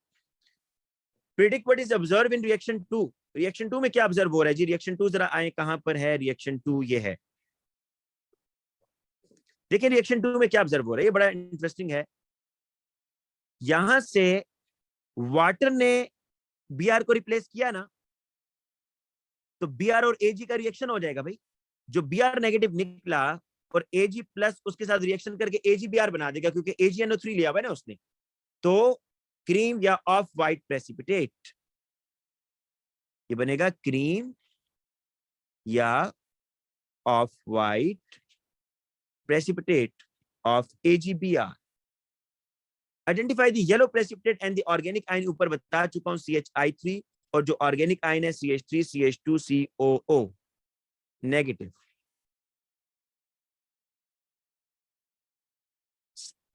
Predict what is observe in reaction 2। Reaction 2 में क्या ऑब्जर्व हो रहा है जी? रिएक्शन 2 जरा आए कहां पर है? रिएक्शन 2 ये है, देखिए रिएक्शन 2 में क्या ऑब्जर्व हो रहा है, ये बड़ा इंटरेस्टिंग है। यहां से वाटर ने Br को रिप्लेस किया ना, तो Br और Ag का रिएक्शन हो जाएगा भाई। जो Br नेगेटिव निकला और Ag प्लस उसके साथ रिएक्शन करके AgBr बना देगा, क्योंकि AgNO3 लिया हुआ है ना उसने। तो क्रीम या ऑफ वाइट प्रेसिपिटेट, ये बनेगा क्रीम या of white precipitate of AgBr. Identify the yellow precipitate and the organic ion, ऊपर बता चुका हूं CHI3, और जो ऑर्गेनिक आयन है CH3 CH2COO negative.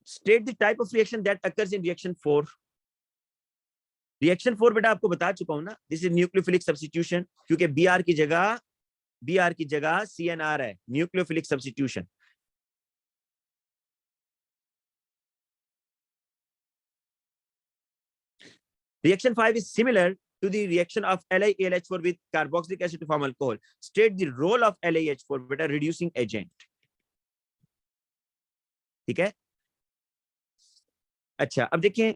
State the type of reaction that occurs in reaction 4. Reaction 4 बेटा आपको बता चुका हूं ना, दिस इज न्यूक्लियोफिलिक सब्स्टिट्यूशन, क्योंकि Br की जगह CNR है, nucleophilic substitution. Reaction 5 is similar to the reaction of LiAlH4 with carboxylic acid to form alcohol. State the role of LiH4 beta reducing agent. ठीक है। अच्छा, अब देखिए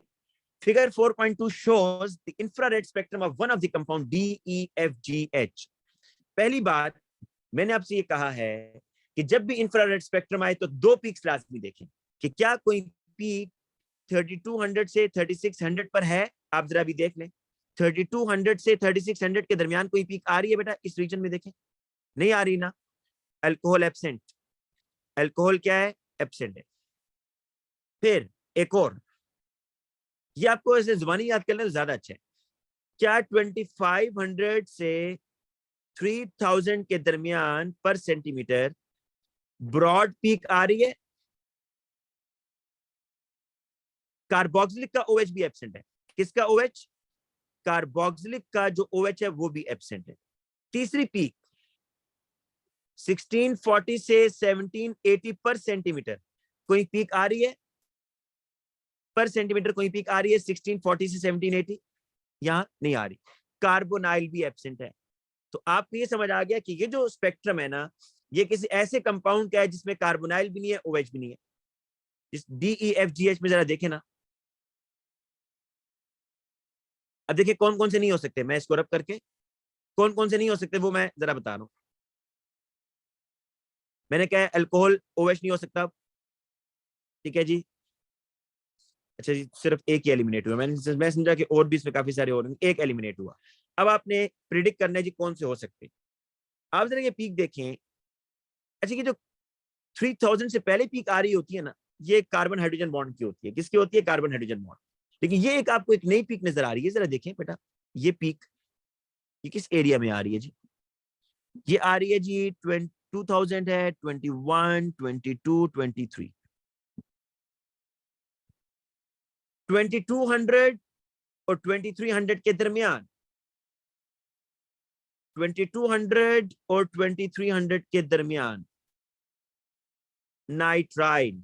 figure 4.2 shows the infrared spectrum of one of the compound DEFGH. पहली बात मैंने आपसे ये कहा है कि जब भी इंफ्रारेड स्पेक्ट्रम आए तो दो पीक्स लाजमी देखें कि क्या कोई पीक 3200 से 3600 पर है। आप जरा भी देख लें, 3200 से 3600 के दरमियान कोई पीक आ रही है बेटा इस रीजन में? देखें, नहीं आ रही ना। अल्कोहल एब्सेंट, अल्कोहल क्या है? एब्सेंट है। फिर एक और, ये आपको ऐसे जुबानी याद करना ज्यादा अच्छा है। क्या 2500 से 3000 के दरमियान पर सेंटीमीटर ब्रॉड पीक आ रही है? कार्बोक्सिलिक का OH भी एब्सेंट है। किसका OH? कार्बोक्सिलिक का जो OH है वो भी एब्सेंट है। तीसरी पीक 1640 से 1780 पर सेंटीमीटर कोई पीक आ रही है? पर सेंटीमीटर कोई पीक आ रही है 1640 से 1780? यहां नहीं आ रही। कार्बोनाइल भी एब्सेंट है। तो आपको ये समझ आ गया कि ये जो स्पेक्ट्रम है ना, ये किसी ऐसे कंपाउंड का है जिसमें कार्बोनाइल भी नहीं है, OH भी नहीं है। इस DEFGH में जरा देखें ना। अब देखिए कौन कौन से नहीं हो सकते, मैं इसको रब करके कौन कौन से नहीं हो सकते वो मैं जरा बता रहा हूं। मैंने कहा अल्कोहल OH नहीं हो सकता, ठीक है जी। अच्छा जी, सिर्फ एक ही एलिमिनेट हुआ, मैं समझा कि और भी इसमें काफी सारे और, एक एलिमिनेट हुआ। अब आपने प्रिडिक्ट करना है जी कौन से हो सकते। आप जरा ये पीक देखें। अच्छा, ये जो 3000 से पहले पीक आ रही होती है ना, ये कार्बन हाइड्रोजन बॉन्ड की होती है। किसकी होती है? Carbon hydrogen bond. लेकिन ये एक आपको एक नई पीक नजर आ रही है, जरा देखें बेटा। ये पीक ये किस एरिया में आ रही है जी? ये आ रही है जी 2000 है, 21, 22, 23। 2200 और 2300 के दरमियान, 2200 और 2300 के दरमियान नाइट्राइल।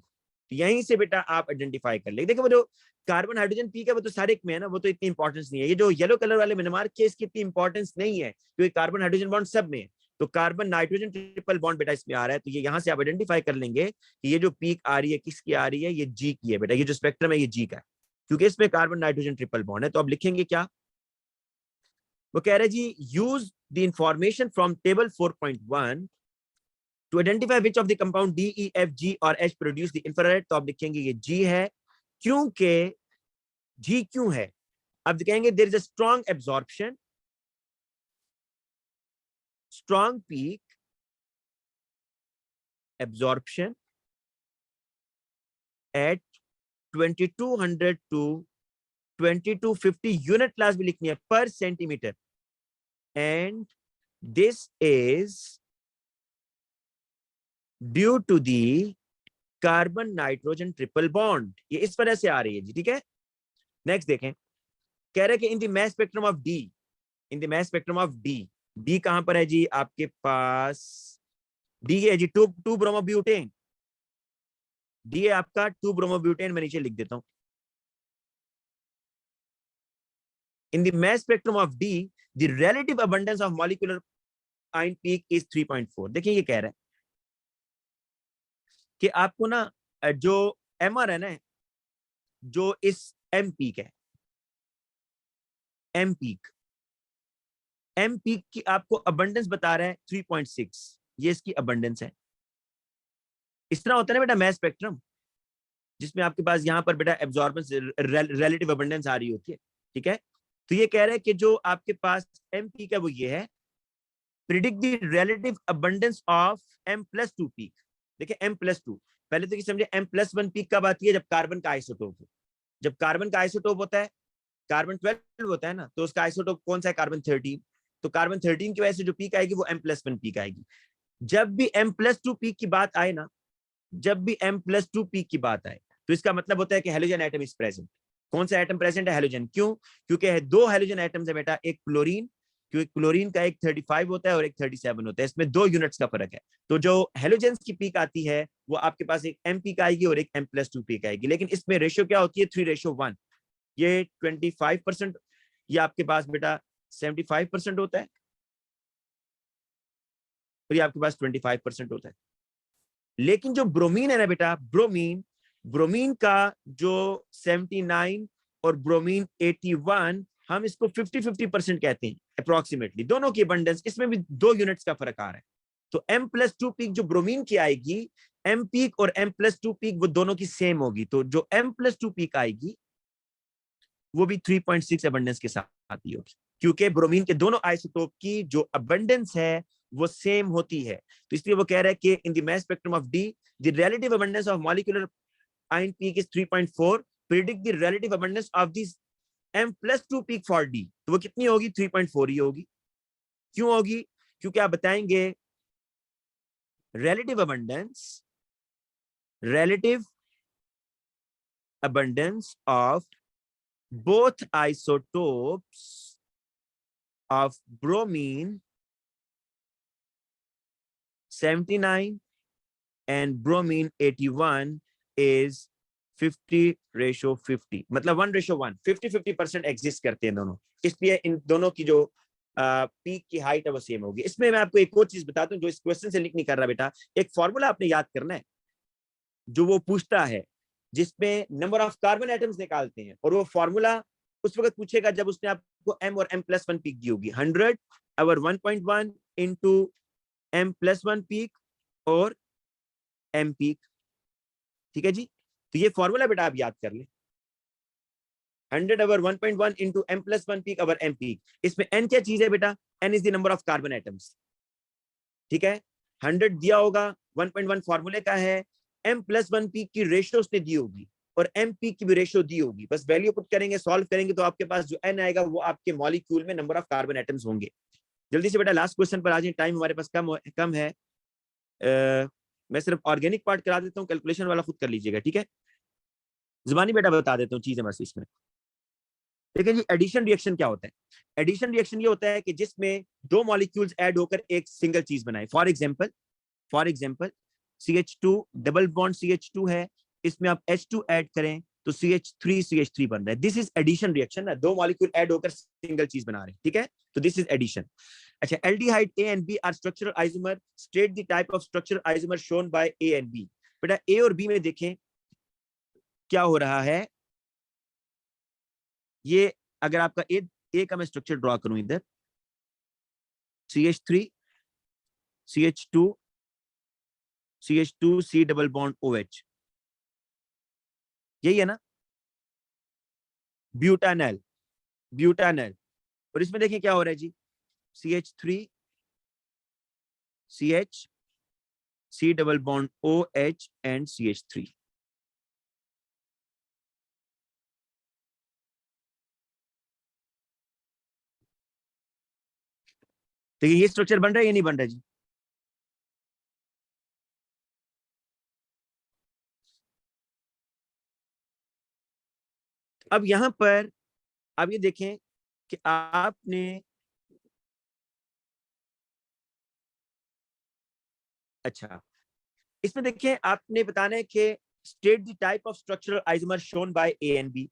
यहीं से बेटा आप आइडेंटिफाई कर ले। देखो वो जो कार्बन हाइड्रोजन पीक है वो तो सारे में है ना, वो तो इतनी इंपॉर्टेंस नहीं है। ये जो येलो कलर वाले मैंने मार्क किया इसकी इतनी इंपॉर्टेंस नहीं है, क्योंकि कार्बन हाइड्रोजन बॉन्ड सब में है। तो कार्बन नाइट्रोजन ट्रिपल बॉन्ड बेटा इसमें आ रहा है, तो ये यहां से आप आइडेंटिफाई कर लेंगे कि ये जो पीक आ रही है किसकी आ रही है? ये जी की है बेटा। ये जो स्पेक्ट्रम है ये जी का है, क्योंकि इसमें कार्बन नाइट्रोजन ट्रिपल बॉन्ड है। तो आप लिखेंगे क्या? वो कह रहे जी use the information from table 4.1 to identify which of the compound D, E, F, G और H produce the infrared। तो आप लिखेंगे ये G है, क्योंकि G क्यों है? अब कहेंगे there is a strong absorption, strong peak absorption at 2200 to 2250 unit class भी लिखनी है पर centimetre, and this is due to the carbon nitrogen triple bond. ये इस वजह से आ रही है जी, ठीक है। नेक्स्ट देखें, कह रहे कि in the mass spectrum of D, in the mass spectrum of D, D कहां पर है जी? आपके पास डी है जी 2 ब्रोमोब्यूटेन। डी है आपका 2 ब्रोमोब्यूटेन, मैं नीचे लिख देता हूं। इन the mass spectrum of D the relative abundance of molecular ion peak is 3.4। देखिए ये कह रहा है कि आपको ना जो एमआर है ना, जो इस एम पीक है, एम पीक एम पीक की आपको अबंडेंस बता रहा है 3.6, ये इसकी अबंडेंस है। इस तरह होता है ना बेटा मैस स्पेक्ट्रम, जिसमें आपके पास यहाँ पर बेटा एब्जॉर्बेंस रिलेटिव अबंडेंस आ रही होती है, ठीक है। तो ये कह रहे हैं कि जो आपके पास एम पीक है वो ये है, predict the relative abundance of M plus two peak. देखिए एम प्लस टू, पहले तो ये समझे एम प्लस वन पीक कब आती है, जब कार्बन का आइसोटोप हो। जब कार्बन का आइसोटोप होता है, कार्बन 12 होता है ना, तो उसका आइसोटोप कौन सा है, कार्बन 13। तो कार्बन 13 की वजह से जो पीक आएगी वो एम प्लस वन पीक आएगी। जब भी एम प्लस टू पीक की बात आए ना, जब भी एम प्लस टू पीक की बात आए, तो इसका मतलब होता है कि हेलोजन एटम इज प्रेजेंट। कौन सा एटम प्रेजेंट है, हेलोजन। क्यों, क्योंकि है दो हेलोजन एटम्स है बेटा, एक क्लोरीन, क्योंकि क्लोरीन का एक 35 होता है और एक 37 होता है, इसमें 2 यूनिट्स का फर्क है। तो जो हेलोजेंस की पीक आती है वो आपके पास एक एम पीक आएगी और एक एम प्लस टू पीक आएगी, लेकिन इसमें रेशियो क्या होती है, 3:1। ये 25%, ये आपके पास बेटा 75% होता है, और ये आपके पास 25% होता है। लेकिन जो ब्रोमीन है ना बेटा, ब्रोमीन, ब्रोमीन का जो 79 और ब्रोमीन 81, हम इसको 50-50% कहते हैं अप्रोक्सीमेटली, दोनों की अबंडेंस, इसमें भी 2 यूनिट्स का फर्क आ रहा है। तो एम प्लस टू पीक जो ब्रोमीन की आएगी, एम पीक और एम प्लस टू पीक वो दोनों की सेम होगी, तो जो एम प्लस टू पीक आएगी वो भी 3.6 अबंडेंस के साथ आती होगी, क्योंकि ब्रोमीन के दोनों आइसोटोप की जो अबंडेंस है वो सेम होती है। तो इसलिए वो कह रहा है कि in the mass spectrum of D the relative abundance of molecular ion peak is 3.4, predict the relative abundance of this M plus two peak for D, तो वो कितनी होगी, 3.4 ही होगी। क्यों होगी, क्योंकि आप बताएंगे relative abundance, relative abundance of both isotopes of bromine 79 and bromine 81 is 50:50, मतलब 1:1, 50-50% एग्जिस्ट करते हैं दोनों, इसलिए इन दोनों की जो पीक की हाइट है वो सेम होगी। इसमें मैं आपको एक और चीज बताता हूँ जो इस क्वेश्चन से लिंक नहीं कर रहा बेटा, एक फॉर्मूला आपने याद करना है जो वो पूछता है, जिसमें नंबर ऑफ कार्बन एटम्स निकालते हैं, और वो फॉर्मूला उस वक्त पूछेगा जब उसने आपको एम और एम प्लस वन पीक दी होगी, 100 और 1.1 into M plus one peak और एम पीक, ठीक है जी। तो ये फॉर्मूला बेटा आप याद कर ले, 100 over 1.1 into M plus one peak over M peak. इसमें एन क्या चीज है बेटा, N is the number of carbon atoms, ठीक है। 100 दिया होगा, 1.1 फॉर्मूले का है, एम प्लस वन पीक की रेशियो उसने दी होगी और एम पीक की भी रेशियो दी होगी, बस वैल्यू पुट करेंगे, सॉल्व करेंगे, तो आपके पास जो एन आएगा वो आपके मॉलिक्यूल में नंबर ऑफ कार्बन एटम्स होंगे। जल्दी से बेटा लास्ट क्वेश्चन पर आ जाए, टाइम हमारे पास कम है। मैं सिर्फ ऑर्गेनिक पार्ट करा देता हूँ, कैलकुलेशन वाला खुद कर लीजिएगा, ठीक है। जुबानी बेटा बता देता हूँ चीजें बस इसमें। देखिए जी, एडिशन रिएक्शन क्या होता है, एडिशन रिएक्शन ये होता है कि जिसमें दो मॉलिक्यूल्स ऐड होकर एक सिंगल चीज बनाए। For example CH2 double bond CH2 है, इसमें आप H2 ऐड करें तो CH3 बन रहा है, दिस इज एडिशन रिएक्शन ना, दो मॉलिक्यूल ऐड होकर सिंगल चीज बना रहे हैं, ठीक है, तो दिस इज एडिशन। अच्छा, aldehyde A and B are structural isomer, state the type of structural isomer shown by A and B। बेटा A और B में देखें क्या हो रहा है, ये अगर आपका ए का मैं स्ट्रक्चर ड्रॉ करूं इधर, CH3 CH2 CH2 C double bond OH, यही है ना, ब्यूटानल, ब्यूटानल। और इसमें देखिए क्या हो रहा है जी, CH3 CH C double bond OH and CH3। देखिए ये स्ट्रक्चर बन रहा है या नहीं बन रहा है जी, अब यहां पर आप ये देखें कि आपने, अच्छा इसमें देखिए आपने बताना है कि state the type of structural isomer shown by A and B.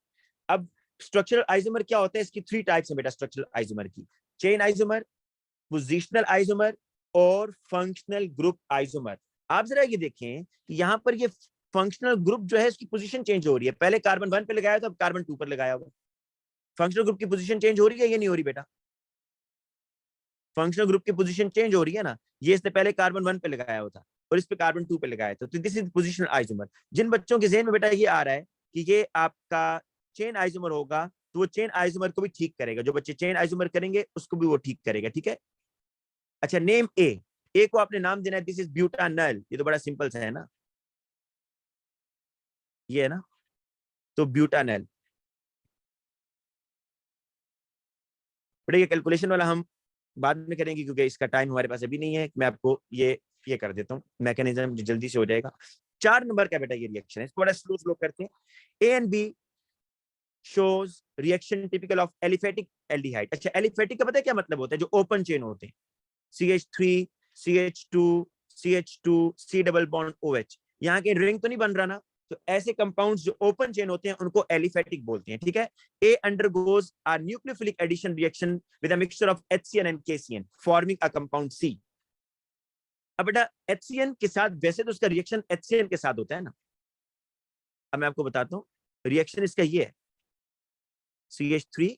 अब स्ट्रक्चरल आइसोमर क्या होता है, इसकी 3 टाइप्स है बेटा स्ट्रक्चरल आइसोमर की, चेन आइसोमर, पोजिशनल आइसोमर और फंक्शनल ग्रुप आइसोमर। आप जरा ये देखें कि यहाँ पर ये फंक्शनल ग्रुप जो है इसकी पोजीशन चेंज हो रही है, पहले कार्बन 1 पे लगाया था, अब कार्बन 2 पर लगाया होगा। फंक्शनल ग्रुप की पोजीशन चेंज हो रही है या नहीं हो रही बेटा, फंक्शनल ग्रुप की पोजीशन चेंज हो रही है ना, ये इसने पहले कार्बन 1 पे लगाया हुआ था और इस पे कार्बन 2 पे लगाया था, तो दिस इज पोजीशनल आइसोमर। जिन बच्चों के ज़हन में बेटा ये आ रहा है कि ये आपका चेन आइसोमर होगा, तो वो चेन आइसोमर को भी ठीक करेगा, जो बच्चे चेन आइसोमर करेंगे उसको भी वो ठीक करेगा, ठीक है। अच्छा, नेम ए को आपने नाम देना है, दिस इज ब्यूटानल, ये तो बड़ा सिंपल सा है ना, ये है ना, तो ब्यूटानल। बेटा ये कैलकुलेशन वाला हम बाद में करेंगे क्योंकि इसका टाइम हमारे पास अभी नहीं है। मैं आपको ये कर देता हूँ मैकेनिज्म, जल्दी से हो जाएगा। 4 नंबर का बेटा ये रिएक्शन है, इसको बड़ा स्लो स्लो करते हैं। A and B shows reaction typical of aliphatic aldehyde. अच्छा, एलिफेटिक का पता है क्या मतलब होता है? जो ओपन चेन होते हैं, CH3 CH2 CH2 C double bond OH, यहाँ के रिंग तो नहीं बन रहा ना, तो ऐसे कंपाउंड्स जो ओपन चेन होते हैं उनको एलिफेटिक बोलते हैं, ठीक है। A undergoes a nucleophilic addition reaction with a mixture of HCN and KCN forming a compound C। अब बेटा HCN के साथ, वैसे तो उसका रिएक्शन HCN के साथ होता है ना, अब मैं आपको बताता हूँ रिएक्शन इसका ये है, CH3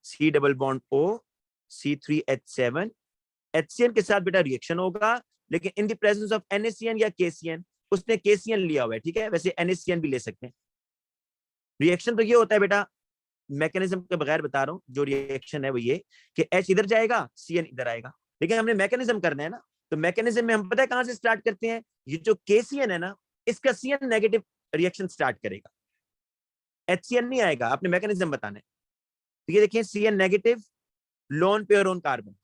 C double bond O C3H7, HCN के साथ बेटा रिएक्शन होगा, लेकिन in the presence of NaCN या KCN, उसने KCN लिया हुआ है, ठीक है, वैसे NaCN भी ले सकते हैं। रिएक्शन तो ये होता है बेटा, मैकेनिज्म के बगैर बता रहा हूँ, जो रिएक्शन है वो ये कि H इधर जाएगा, CN इधर आएगा, लेकिन हमने मैकेनिज्म करना है ना, तो मैकेनिज्म में हम पता है कहां से स्टार्ट करते हैं, ये जो KCN है ना, इसका CN नेगेटिव रिएक्शन स्टार्ट करेगा, HCN नहीं आएगा, आपने मैकेनिज्म बताना है। तो ये देखिए CN negative, lone pair on carbon,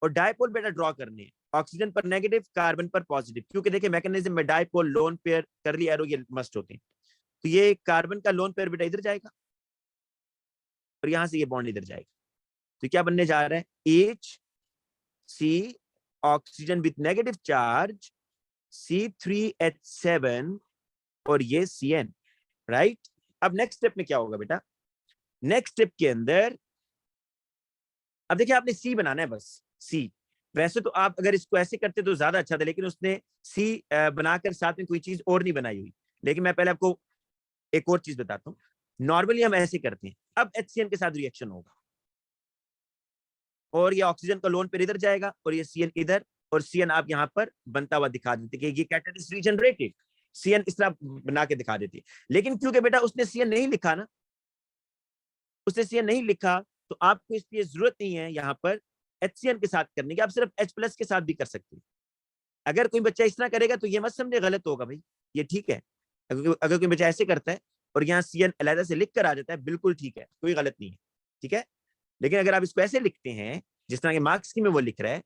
और डायपोल बेटा ड्रॉ करने हैं, ऑक्सीजन पर नेगेटिव, कार्बन पर पॉजिटिव, क्योंकि देखिए मैकेनिज्म में डायपोल, लोन पेयर, करली एरो ये मस्ट होते हैं। तो ये कार्बन का लोन पेयर बेटा इधर जाएगा और यहां से ये बॉन्ड इधर जाएगा, तो क्या बनने जा रहा है, HC oxygen with negative charge, C3H7 और ये CN, राइट। अब नेक्स्ट स्टेप में क्या होगा बेटा, नेक्स्ट स्टेप के अंदर अब देखिए आपने C बनाना है, बस C। वैसे तो आप अगर इसको ऐसे करते तो ज्यादा अच्छा था, लेकिन उसने C बनाकर साथ में कोई चीज और नहीं बनाई हुई, लेकिन मैं पहले आपको एक और चीज बताता हूँ। नॉर्मली हम ऐसे करते हैं, अब HCN के साथ रिएक्शन होगा और ये ऑक्सीजन का लोन पेयर इधर जाएगा और ये CN इधर, और CN आप यहाँ पर बनता हुआ दिखा देते कि ये कैटालिस्ट रीजनरेटेड, CN इस तरह बना के दिखा देती है। लेकिन क्योंकि बेटा उसने CN नहीं लिखा ना, उसने CN नहीं लिखा, तो आपको इसलिए जरूरत नहीं है यहाँ पर HCN के साथ करने की, आप सिर्फ H+ के साथ भी कर सकते हैं। अगर कोई बच्चा इस तरह करेगा तो ये मत समझे गलत होगा भाई, ये ठीक है। अगर कोई बच्चा ऐसे करता है और यहाँ CN अलग से लिख कर आ जाता है, बिल्कुल ठीक है, कोई गलत नहीं है, ठीक है। लेकिन अगर आप इसको ऐसे लिखते हैं जिस तरह के मार्क्स की में वो लिख रहा है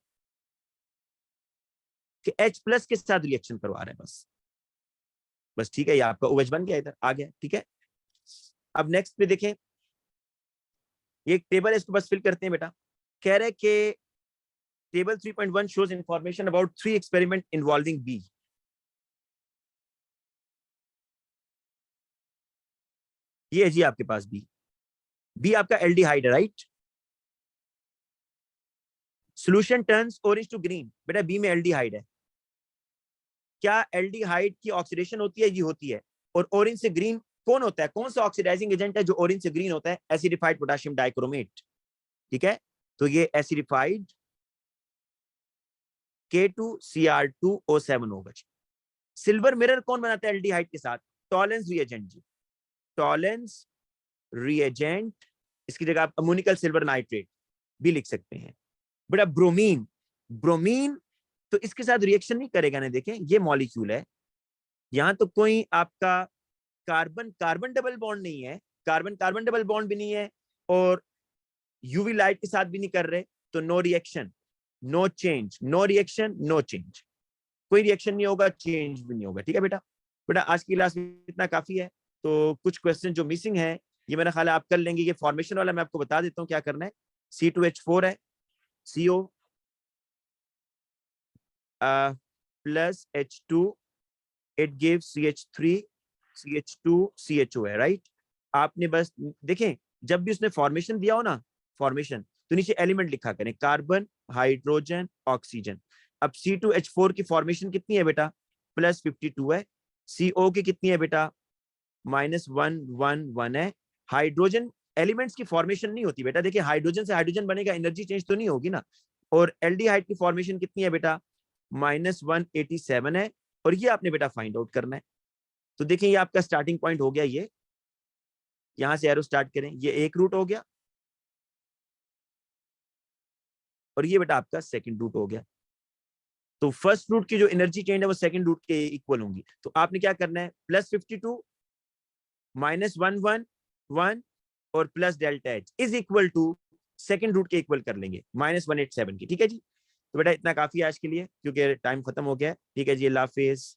कि H+ के साथ रिएक्शन करवा रहे हैं, बस ठीक है, ये आपका OH बन गया, इधर आ गया, ठीक है। अब नेक्स्ट पे देखें, ये एक टेबल है, इसको बस फिल करते हैं बेटा। कह रहे कि table 3.1 shows information about 3 experiment involving B। ये है जी आपके पास बी आपका एल्डिहाइड है, right. Solution turns orange to green, बेटा बी में एल्डिहाइड है। क्या एल्डिहाइड की ऑक्सीडेशन होती है? जी होती है। और ऑरेंज से ग्रीन कौन होता है, कौन सा ऑक्सीडाइजिंग एजेंट है जो ऑरेंज से ग्रीन होता है? एसिडिफाइड पोटेशियम डाइक्रोमेट, ठीक है। तो ये एसिडिफाइड K2Cr2O7 होगा। सिल्वर मिरर कौन बनाता है एल्डिहाइड के साथ? टॉलेंस रिएजेंट जी, टॉलेंस रिएजेंट, इसकी जगह आप अमोनिकल सिल्वर नाइट्रेट भी लिख सकते हैं। बेटा ब्रोमीन, ब्रोमीन तो इसके साथ रिएक्शन नहीं करेगा ना, देखें ये मॉलिक्यूल है, यहां तो कोई आपका कार्बन कार्बन डबल बॉन्ड नहीं है, कार्बन कार्बन डबल बॉन्ड भी नहीं है, और यूवी लाइट के साथ भी नहीं कर रहे, तो no reaction no change, no reaction no change, कोई रिएक्शन नहीं होगा, चेंज भी नहीं होगा, ठीक है बेटा। बेटा आज की क्लास में इतना काफी है, तो कुछ क्वेश्चन जो मिसिंग है ये मेरा ख्याल है आप कर लेंगे। ये फॉर्मेशन वाला मैं आपको बता देता हूँ क्या करना है। C2H4 है, CO plus H2, it gives CH3 CH2 CHO है, राइट। आपने बस देखें जब भी उसने फॉर्मेशन दिया हो ना, फॉर्मेशन, तो नीचे एलिमेंट लिखा करें, कार्बन हाइड्रोजन ऑक्सीजन। अब C2H4 की फॉर्मेशन कितनी है बेटा? +52 है। CO की कितनी है बेटा? -111 है। हाइड्रोजन एलिमेंट्स की फॉर्मेशन नहीं होती बेटा, देखिए हाइड्रोजन से हाइड्रोजन बनेगा, एनर्जी चेंज तो नहीं होगी ना, और एल्डिहाइड की फॉर्मेशन कितनी है बेटा, -187 है, और ये आपने बेटा फाइंड आउट करना है। तो देखें ये आपका स्टार्टिंग पॉइंट हो गया, ये यहां से एरो स्टार्ट करें, ये एक रूट हो गया, और ये बेटा आपका सेकंड रूट हो गया। तो फर्स्ट रूट की जो एनर्जी चेंज है वो सेकंड रूट के इक्वल होंगी। तो आपने क्या करना है, +52 -111 और plus delta H is equal to second root के इक्वल कर लेंगे -187 की। ठीक है जी, तो बेटा इतना काफी है आज के लिए, क्योंकि टाइम खत्म हो गया है। ठीक है जी, अल्लाह हाफिज।